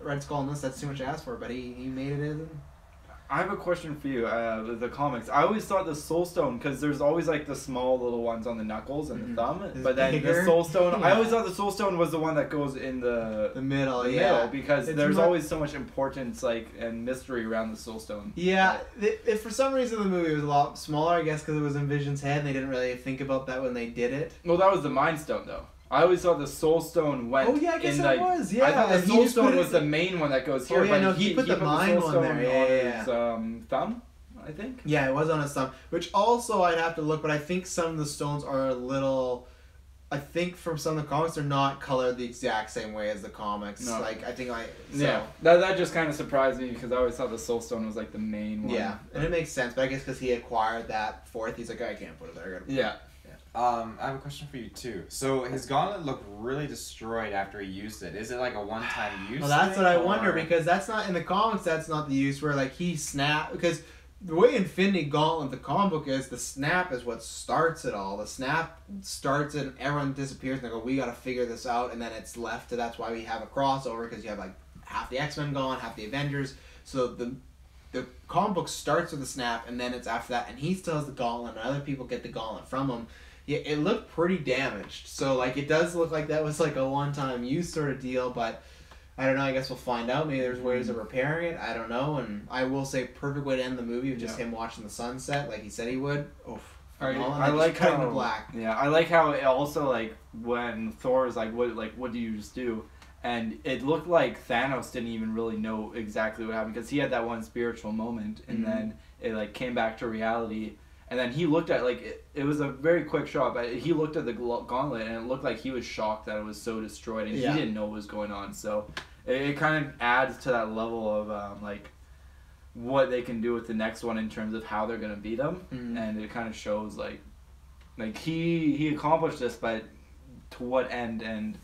Red Skull in this, that's too much to ask for, but he made it in. I have a question for you. The comics. I always thought the Soul Stone, because there's always like the small little ones on the knuckles and the thumb, but then bigger? the Soul Stone. Yeah. I always thought the Soul Stone was the one that goes in the middle, middle, because It's there's more- always so much importance and mystery around the Soul Stone. Yeah, if for some reason the movie was a lot smaller, I guess because it was in Vision's head and they didn't really think about that when they did it. Well, that was the Mind Stone though. I always thought the Soul Stone went. Oh, yeah, I guess in, it like, was, yeah. I thought And the he Soul just put Stone it- was the main one that goes here. Oh, yeah, but no, he put the the Mind Soul one there, Stone yeah, on his thumb, I think. Yeah, it was on his thumb, which also I'd have to look, but I think some of the stones are a little. I think from some of the comics, they're not colored the exact same way as the comics. No. Like I think Yeah, that just kind of surprised me because I always thought the Soul Stone was like the main one. Yeah, and it makes sense, but I guess because he acquired that fourth, he's like, I can't put it there. I gotta Yeah. I have a question for you too. So his gauntlet looked really destroyed after he used it. Is it like a one-time use? Well, that's thing, what I wonder or- because that's not in the comics. That's not the use where like he snap because the way Infinity Gauntlet the comic book is the snap is what starts it all. The snap starts it and everyone disappears and they go, we got to figure this out, and then it's left to that's why we have a crossover because you have like half the X-Men gone, half the Avengers. So the comic book starts with the snap and then it's after that, and he still has the gauntlet and other people get the gauntlet from him. Yeah, it looked pretty damaged. So like it does look like that was like a one-time use sort of deal, but I don't know. I guess we'll find out. Maybe there's ways of repairing it. I don't know. And I will say, perfect way to end the movie with just him watching the sunset, like he said he would. Oof. I like cutting how to black. Yeah, I like how it also like when Thor is like, what do you just do? And it looked like Thanos didn't even really know exactly what happened because he had that one spiritual moment, and then it like came back to reality. And then he looked at like it was a very quick shot, but he looked at the gauntlet and it looked like he was shocked that it was so destroyed, and he didn't know what was going on. So it kind of adds to that level of like what they can do with the next one in terms of how they're gonna beat them, and it kind of shows like he accomplished this, but to what end? And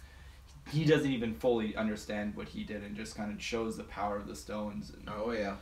he doesn't even fully understand what he did, and just kind of shows the power of the stones. And, Oh yeah.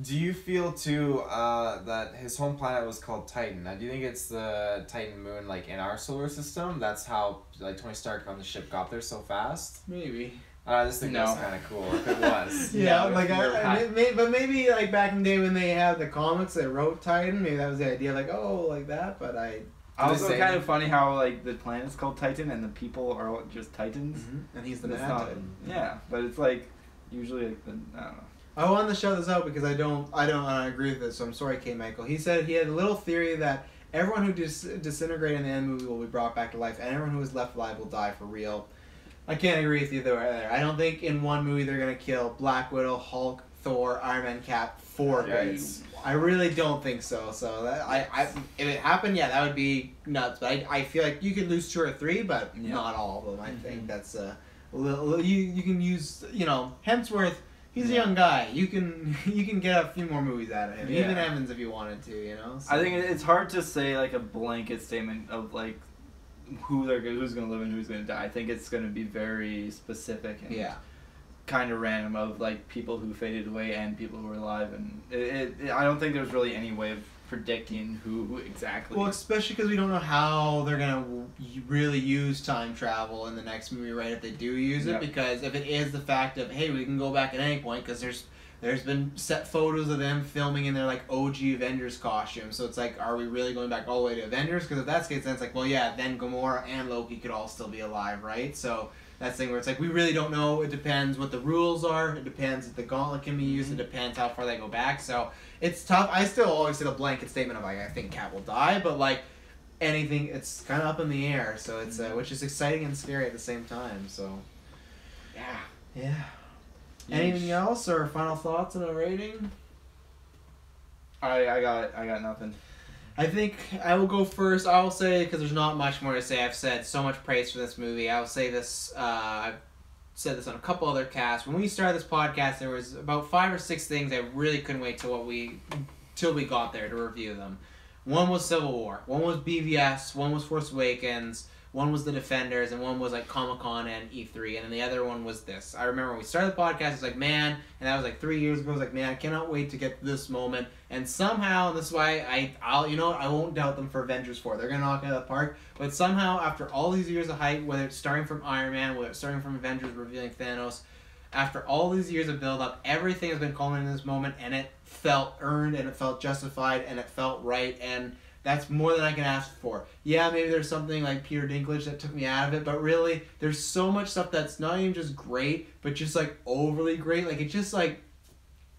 Do you feel too that his home planet was called Titan? Now, do you think it's the Titan moon like in our solar system? That's how like Tony Stark on the ship got there so fast. Maybe. I just think that's kind of cool. If it was, Yeah, No, like you're but maybe like back in the day when they had the comics, they wrote Titan. Maybe that was the idea, like that. But I Also, kind of funny how like the planet's called Titan and the people are all just Titans. And he's the It's Mad not- Titan. Yeah, but it's like usually like I don't know. I wanted to show this out because I don't agree with this, so I'm sorry, K. Michael. He said he had a little theory that everyone who disintegrated in the end movie will be brought back to life, and everyone who is left alive will die for real. I can't agree with you there. I don't think in one movie they're gonna kill Black Widow, Hulk, Thor, Iron Man, Cap for good. I really don't think so. So that if it happened, yeah, that would be nuts. But I feel like you could lose 2 or 3, but not all of them. I think that's a little. You can use Hemsworth. He's a young guy. You can get a few more movies out of him. Yeah. Even Evans if you wanted to. So. I think it's hard to say like a blanket statement of like who's gonna live and who's gonna die. I think it's gonna be very specific and kind of random of like people who faded away and people who are alive, and I don't think there's really any way of predicting who exactly. Well, especially because we don't know how they're gonna really use time travel in the next movie, right? If they do use it, because if it is the fact of hey, we can go back at any point, because there's been set photos of them filming in their like OG Avengers costume, so it's like, are we really going back all the way to Avengers? Because if that's the case, then it's like, well, yeah, then Gamora and Loki could all still be alive, right? So that's the thing where it's like we really don't know. It depends what the rules are. It depends if the gauntlet can be used. It depends how far they go back. So it's tough. I still always say the blanket statement of like I think Cap will die, but like anything, it's kind of up in the air. So it's which is exciting and scary at the same time. So yeah. Anything else or final thoughts on a rating? I got nothing. I think I will go first. I will say, because there's not much more to say. I've said so much praise for this movie. I will say this. I've said this on a couple other casts. When we started this podcast, there was about 5 or 6 things I really couldn't wait till we got there to review them. One was Civil War. One was BVS. One was Force Awakens. One was The Defenders, and one was like Comic-Con and E3, and then the other one was this. I remember when we started the podcast, it was like, man, and that was like 3 years ago, I was like, man, I cannot wait to get to this moment, and somehow, and this is why I won't doubt them for Avengers 4, they're going to knock it out of the park, but somehow, after all these years of hype, whether it's starting from Iron Man, whether it's starting from Avengers revealing Thanos, after all these years of build-up, everything has been culminating in this moment, and it felt earned, and it felt justified, and it felt right, and that's more than I can ask for. Yeah, maybe there's something like Peter Dinklage that took me out of it, but really, there's so much stuff that's not even just great, but just like overly great. Like it just like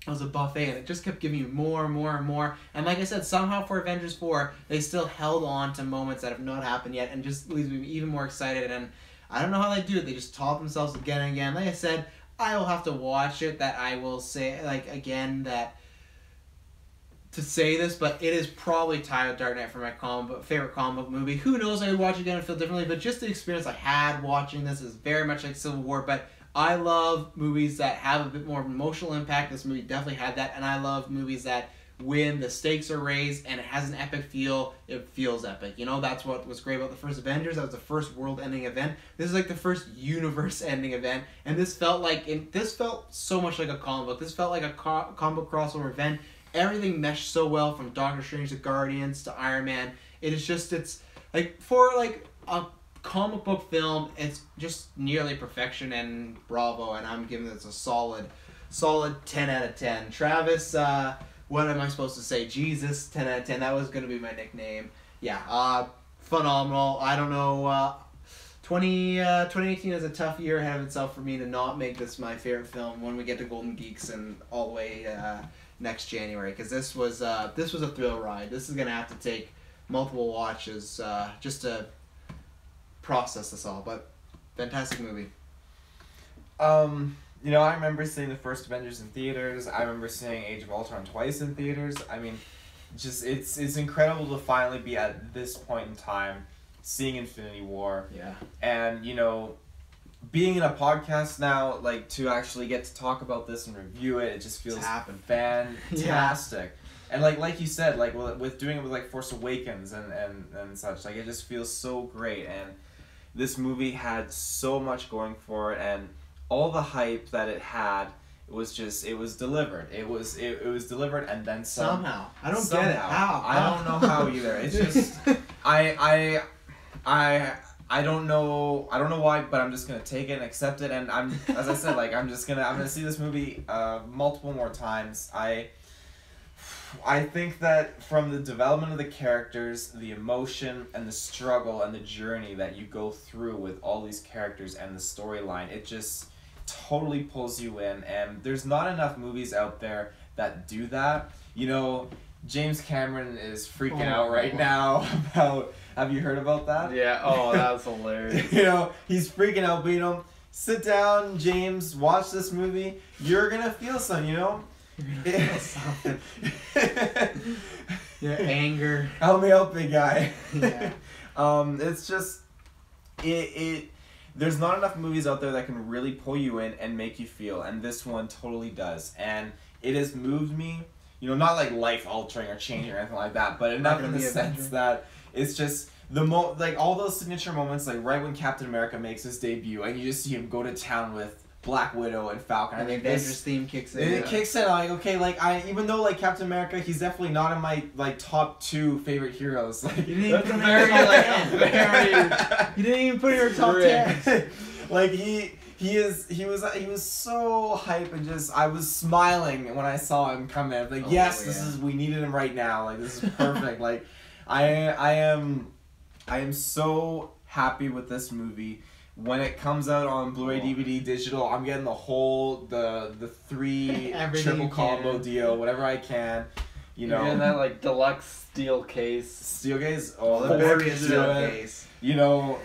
it was a buffet, and it just kept giving you more and more and more. And like I said, somehow for Avengers 4, they still held on to moments that have not happened yet, and just leaves me even more excited. And I don't know how they do it. They just top themselves again and again. Like I said, I will have to watch it. That I will say again that. To say this, but it is probably tied with Dark Knight for my favorite comic book movie. Who knows, I would watch it again and feel differently, but just the experience I had watching this is very much like Civil War, but I love movies that have a bit more emotional impact. This movie definitely had that, and I love movies that when the stakes are raised and it has an epic feel, it feels epic. That's what was great about the first Avengers. That was the first world-ending event. This is like the first universe-ending event, and this felt so much like a comic book. This felt like a comic book crossover event. Everything meshed so well, from Doctor Strange to Guardians to Iron Man. It's like for like a comic book film, it's just nearly perfection, and bravo, and I'm giving this a solid 10 out of 10. Travis, what am I supposed to say? Jesus, 10 out of 10. That was going to be my nickname. Yeah, phenomenal. I don't know, 2018 is a tough year ahead of itself for me to not make this my favorite film when we get to Golden Geeks and all the way next January, because this was a thrill ride. This is gonna have to take multiple watches just to process this all, but fantastic movie. I remember seeing the first Avengers in theaters. I remember seeing Age of Ultron twice in theaters. I mean, just it's incredible to finally be at this point in time seeing Infinity War. Yeah. And being in a podcast now, like, to actually get to talk about this and review it just feels fantastic. And like you said, like with doing it with like Force Awakens and such, like it just feels so great. And this movie had so much going for it, and all the hype that it had, it was delivered. It was delivered, and then somehow. I don't get it. How? I don't know how either. It's just I don't know why, but I'm just gonna take it and accept it, and as I said, like I'm gonna see this movie multiple more times. I think that from the development of the characters, the emotion and the struggle and the journey that you go through with all these characters and the storyline, it just totally pulls you in. And there's not enough movies out there that do that. You know, James Cameron is freaking out right now about, have you heard about that? Yeah, oh, that's hilarious. You know, he's freaking out, but you know, sit down, James, watch this movie, you're gonna feel something, you know? Your anger. Help me out, big guy. Yeah. It's just there's not enough movies out there that can really pull you in and make you feel, and this one totally does. And it has moved me, you know, not like life altering or changing or anything like that, but enough in the sense that it's just like all those signature moments, like right when Captain America makes his debut and you just see him go to town with Black Widow and Falcon. And the Avengers theme kicks in. It kicks in. I'm like, okay, like even though like Captain America, he's definitely not in my like top 2 favorite heroes. Like you didn't even put you didn't even put in your top 10. Like he was so hype, and just I was smiling when I saw him come in. Like we needed him right now. Like this is perfect. Like I am so happy with this movie. When it comes out on Blu-ray, DVD, digital, I'm getting the 3 triple combo deal, whatever I can. You know, and that like deluxe steel case. Steel case? Oh, the very steel case. You know,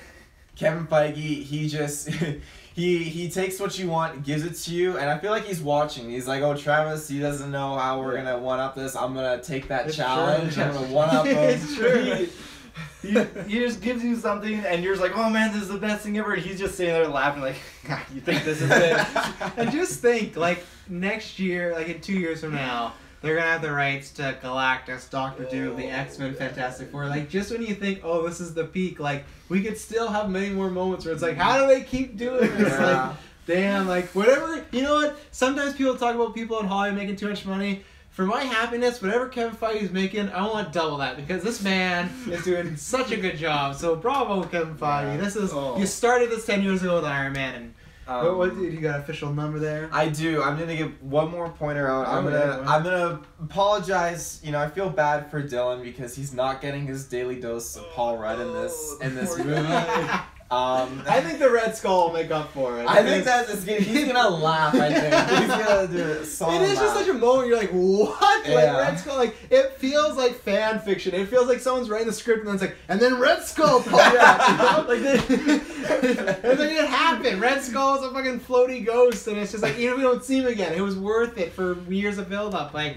Kevin Feige, he just he takes what you want, gives it to you, and I feel like he's watching. He's like, oh, Travis, he doesn't know how we're gonna one up this. I'm gonna take that challenge. I'm gonna one up him. It's true. He just gives you something, and you're just like, oh man, this is the best thing ever. And he's just sitting there laughing, like, you think this is it? And just think, like, next year, like in 2 years from now, they're gonna have the rights to Galactus, Doctor Doom, the X-Men, Fantastic Four. Like, just when you think, oh, this is the peak, like, we could still have many more moments where it's like, how do they keep doing this? Yeah. Like, damn, like, whatever. You know what? Sometimes people talk about people in Hollywood making too much money. For my happiness, whatever Kevin Feige is making, I want double that, because this man is doing such a good job. So bravo, Kevin Feige. This is you started this 10 years ago with Iron Man. And what you got? An official number there? I do. I'm gonna give one more pointer out. I'm gonna apologize. You know, I feel bad for Dylan because he's not getting his daily dose of Paul Rudd in this movie. I think the Red Skull will make up for it. I think he's gonna laugh. I think he's gonna do a song. It is just such a moment. You're like, what? Yeah. Like Red Skull. Like it feels like fan fiction. It feels like someone's writing the script and then it's like, and then Red Skull popped out. Like and then it happened. Red Skull is a fucking floaty ghost, and it's just like, we don't see him again. It was worth it for years of build up. Like,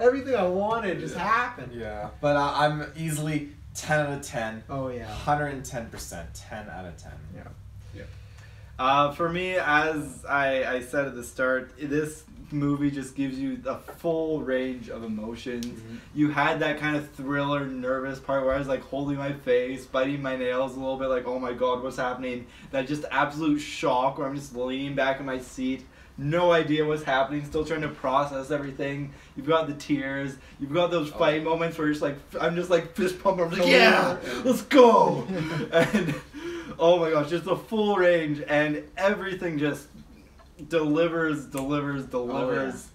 everything I wanted just happened. Yeah, but I'm easily 10 out of 10. Oh yeah. 110%. 10 out of 10. Yeah. For me, as I said at the start, this movie just gives you a full range of emotions. Mm-hmm. You had that kind of thriller, nervous part where I was like holding my face, biting my nails a little bit, like, oh my god, what's happening? That just absolute shock where I'm just leaning back in my seat. No idea what's happening, still trying to process everything. You've got the tears. You've got those fight moments where you're just like, I'm just like fist pumping. I'm just like, yeah, let's go. And oh my gosh, just the full range, and everything just delivers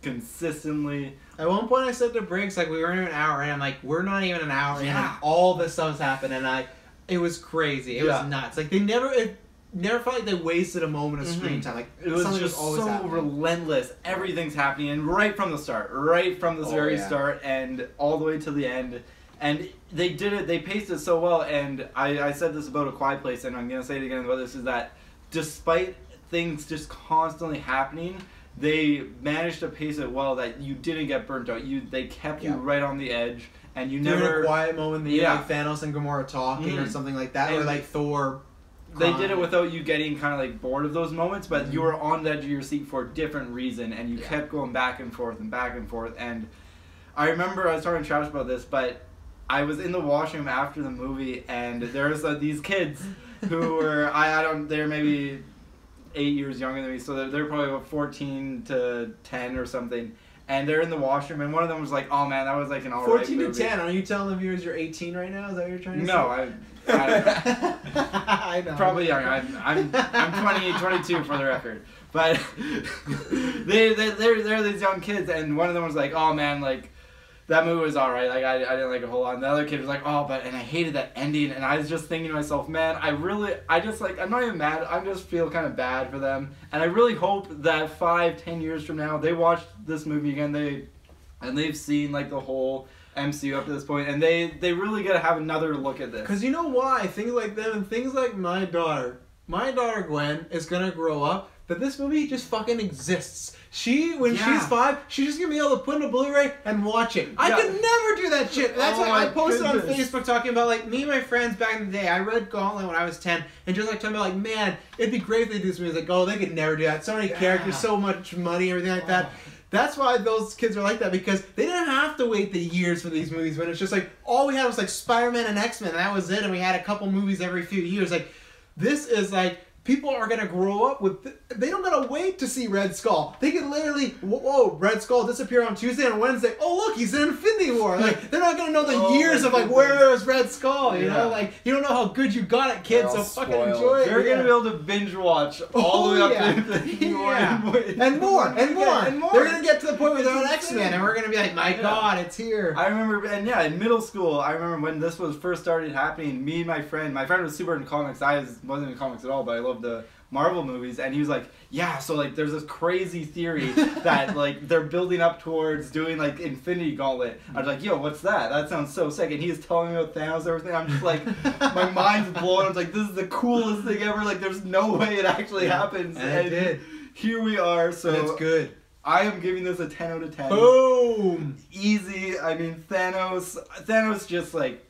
consistently. At one point I said to Briggs, like, we were in an hour and I'm like, we're not even an hour in, and all this stuff's happened, and it was crazy. It was nuts. Like, never felt like they wasted a moment of screen time. Like, it was just so happening. Relentless. Everything's happening, and right from the start, right from the very start, and all the way to the end. And they did it. They paced it so well. And I said this about A Quiet Place, and I'm gonna say it again about this: is that despite things just constantly happening, they managed to pace it well. That you didn't get burnt out. They kept you right on the edge, and you During never. a quiet moment, like Thanos and Gamora talking or something like that, or like Thor. They did it without you getting kind of like bored of those moments, but you were on the edge of your seat for a different reason, and you kept going back and forth and back and forth. And I remember I was talking to Travis about this, but I was in the washroom after the movie, and there was these kids who were they're maybe 8 years younger than me, so they're probably about 14 to 10 or something. And they're in the washroom, and one of them was like, "Oh man, that was like an alright 14 movie." to 10. Are you telling the viewers you're 18 right now? Is that what you're trying to say? No, I don't know. I know. Probably young. I'm 22 for the record. But they're these young kids, and one of them was like, "Oh man, like that movie was alright. Like I didn't like it a whole lot. And the other kid was like, oh, and I hated that ending. And I was just thinking to myself, man, I'm not even mad. I just feel kind of bad for them. And I really hope that 5-10 years from now, they watch this movie again. They've seen like the whole MCU up to this point, and they really gotta have another look at this. Because you know why? Things like them and things like my daughter Gwen is gonna grow up, but this movie just fucking exists. When she's 5, she's just gonna be able to put in a Blu-ray and watch it. I could never do that shit. That's why I posted on Facebook talking about, like, me and my friends back in the day. I read Gauntlet when I was 10, and just like talking about, like, man, it'd be great if they did this movie. Like, oh, they could never do that. So many characters, so much money, everything like that. That's why those kids are like that, because they didn't have to wait the years for these movies when it's just like, all we had was like Spider-Man and X-Men, and that was it, and we had a couple movies every few years. Like, this is like, people are going to grow up with... They don't got to wait to see Red Skull. They can literally... Whoa, Red Skull disappear on Tuesday and Wednesday. Oh, look, he's in Infinity War. Like, they're not going to know the years of, like, where is Red Skull, you know? Like, you don't know how good you got it, kids, so fucking enjoy it. They're going to be able to binge watch all the way up to Infinity War. And more. They're going to get to the point where they're on X-Men, and we're going to be like, my God, it's here. I remember, in middle school, I remember when this was first started happening, me and my friend was super into comics. I wasn't into comics at all, but I loved the Marvel movies, and he was like, yeah, so like there's this crazy theory that like they're building up towards doing like Infinity Gauntlet. I was like, yo, what's that? That sounds so sick. And he's telling me about Thanos and everything. I'm just like, my mind's blown. I was like, this is the coolest thing ever. Like, there's no way it actually happens. And it did. Here we are. So it's good. I am giving this a 10 out of 10. Boom! Easy. I mean, Thanos just like,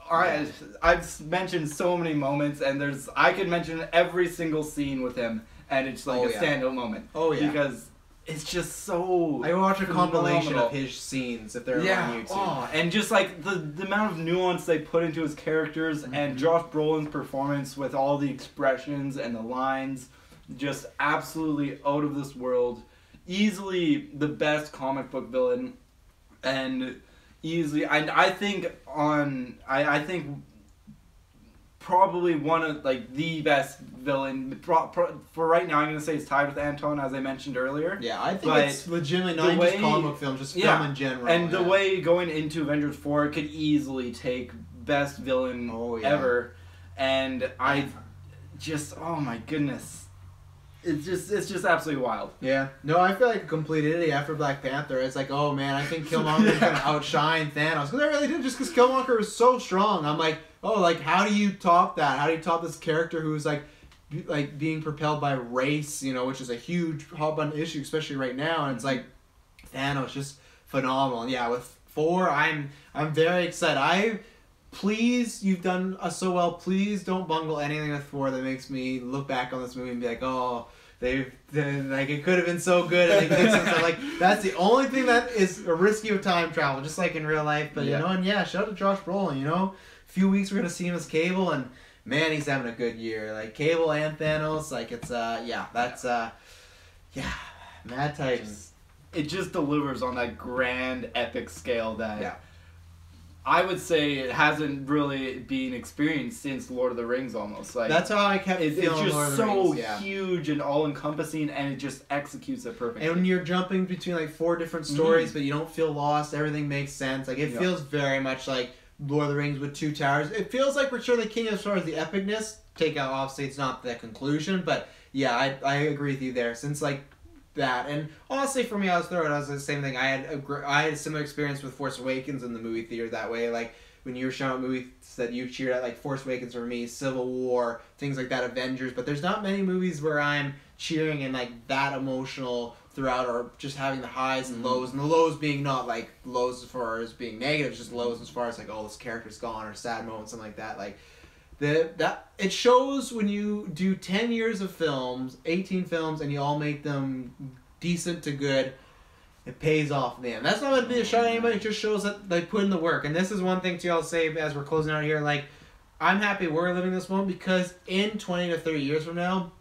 I've mentioned so many moments, and I could mention every single scene with him, and it's like a standout moment. Oh yeah, because it's just so. I watch a compilation of his scenes if they're on YouTube. Oh, and just like the amount of nuance they put into his characters, and Josh Brolin's performance with all the expressions and the lines, just absolutely out of this world. Easily the best comic book villain, and easily, I think probably one of like the best villain for right now. I'm gonna say it's tied with Anton, as I mentioned earlier. Yeah, I think it's legitimately not just comic book film, just film in general. And the way going into Avengers 4 could easily take best villain ever, and I just, oh my goodness. It's just absolutely wild. Yeah. No, I feel like a complete idiot after Black Panther. It's like, oh man, I think Killmonger's gonna outshine Thanos. Because I really did, just because Killmonger was so strong. I'm like, oh, like, how do you top that? How do you top this character who's like being propelled by race, you know, which is a huge hot button issue, especially right now. And it's like, Thanos, just phenomenal. And yeah, with 4, I'm very excited. Please, you've done so well. Please don't bungle anything with 4 that makes me look back on this movie and be like, oh, like it could have been so good. And they something like that's the only thing that is risky with time travel, just like in real life. But you know, and shout out to Josh Brolin. You know, a few weeks we're gonna see him as Cable, and man, he's having a good year. Like Cable and Thanos, like it's mad types. It just delivers on that grand epic scale that. I would say it hasn't really been experienced since Lord of the Rings almost. Like, that's how I kept feeling. It's just Lord of the Rings, huge and all-encompassing, and it just executes it perfectly. And when you're jumping between like 4 different stories, but you don't feel lost, everything makes sense. Like, it feels very much like Lord of the Rings with 2 towers. It feels like Return of the King as far as the epicness. Take out, obviously, it's not the conclusion, but yeah, I agree with you there. Since like that, and honestly for me, I was throwing out the same thing. I had a similar experience with Force Awakens in the movie theater that way. Like when you were showing out movies that you cheered at, like Force Awakens for me, Civil War, things like that, Avengers. But there's not many movies where I'm cheering and like that emotional throughout, or just having the highs and lows, and the lows being not like lows as far as being negative, just lows as far as like, oh, this character's gone, or sad moments, something like that. Like that it shows when you do 10 years of films, 18 films, and you all make them decent to good. It pays off, man. That's not going to be a shot at anybody. It just shows that they put in the work. And this is one thing too I'll say as we're closing out here. Like, I'm happy we're living this moment, because in 20 to 30 years from now,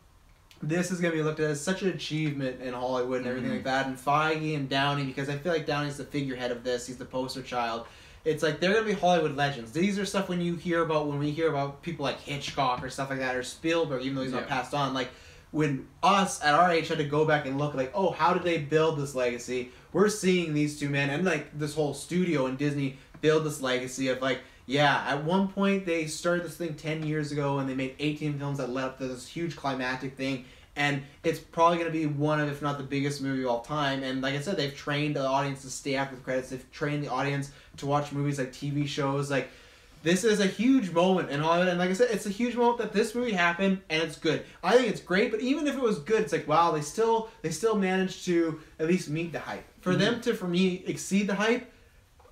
this is going to be looked at as such an achievement in Hollywood and everything like that. And Feige and Downey, because I feel like Downey's the figurehead of this. He's the poster child. It's like they're going to be Hollywood legends. These are stuff when we hear about people like Hitchcock or stuff like that, or Spielberg, even though he's not passed on. Like, when us at our age had to go back and look like, oh, how did they build this legacy? We're seeing these two men and like this whole studio and Disney build this legacy of like, yeah, at one point they started this thing 10 years ago and they made 18 films that led up to this huge climactic thing. And it's probably going to be one of, if not the biggest movie of all time. And like I said, they've trained the audience to stay after the credits. They've trained the audience to watch movies like TV shows. Like, this is a huge moment in Hollywood. And like I said, it's a huge moment that this movie happened and it's good. I think it's great, but even if it was good, it's like, wow, they still managed to at least meet the hype. For them to, for me, exceed the hype,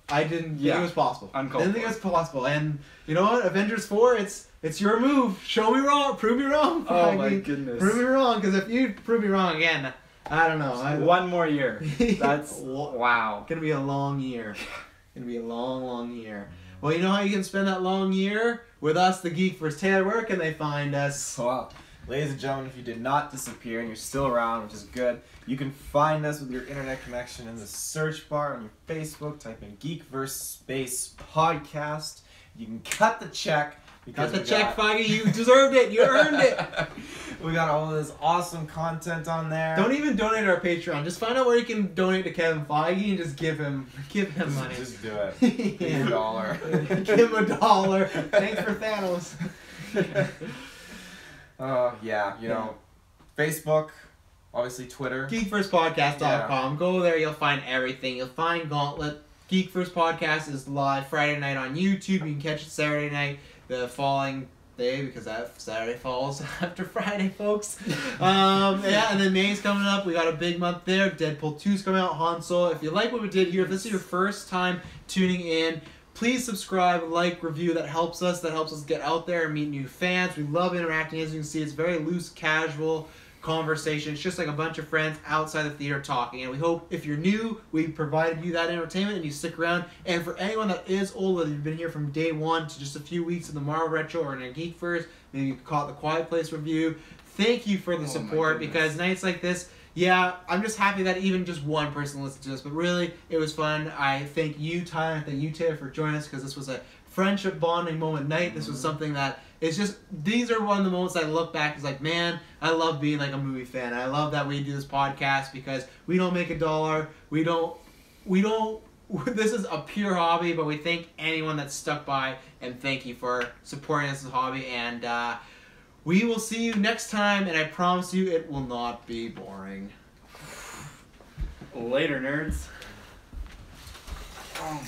I didn't think it was possible. Didn't think it was possible. And you know what? Avengers 4, it's your move. Show me wrong. Prove me wrong. Oh my goodness. Prove me wrong, because if you prove me wrong again, I don't know. One more year. That's wow. It's gonna be a long year. Gonna be a long, long year. Well, you know how you can spend that long year with us, the GeekVerse. Taylor, where can they find us? Well, ladies and gentlemen, if you did not disappear and you're still around, which is good, you can find us with your internet connection in the search bar on your Facebook. Type in GeekVerse space podcast. You can cut the check. Cut the check, Feige. You deserved it. You earned it. We got all of this awesome content on there. Don't even donate to our Patreon. Just find out where you can donate to Kevin Feige and just give him money. Just do it. Give him $1. Give him $1. Thanks for Thanos. Yeah, you know, Facebook, obviously Twitter. GeekVersePodcast.com. Go there, you'll find everything. You'll find Gauntlet. GeekVerse Podcast is live Friday night on YouTube. You can catch it Saturday night, the following day, because that Saturday falls after Friday, folks. Yeah, and then May's coming up. We got a big month there. Deadpool 2's coming out. Han Solo. If you like what we did here, if this is your first time tuning in, please subscribe, like, review. That helps us. That helps us get out there and meet new fans. We love interacting. As you can see, it's very loose, casual conversation. It's just like a bunch of friends outside the theater talking. And we hope if you're new, we provided you that entertainment and you stick around. And for anyone that is old, whether you've been here from day one to just a few weeks in the Marvel Retro or in a GeekVerse, maybe you caught the Quiet Place review, thank you for the support, because nights like this, yeah, I'm just happy that even just one person listened to this, but really, it was fun. I thank you, Tyler, I thank you, Taylor, for joining us, because this was a friendship bonding moment night. This was something that it's just, these are one of the moments I look back, it's like, man, I love being like a movie fan. I love that we do this podcast because we don't make $1. We don't, this is a pure hobby, but we thank anyone that's stuck by, and thank you for supporting us as a hobby, and we will see you next time, and I promise you it will not be boring. Later, nerds. Oh.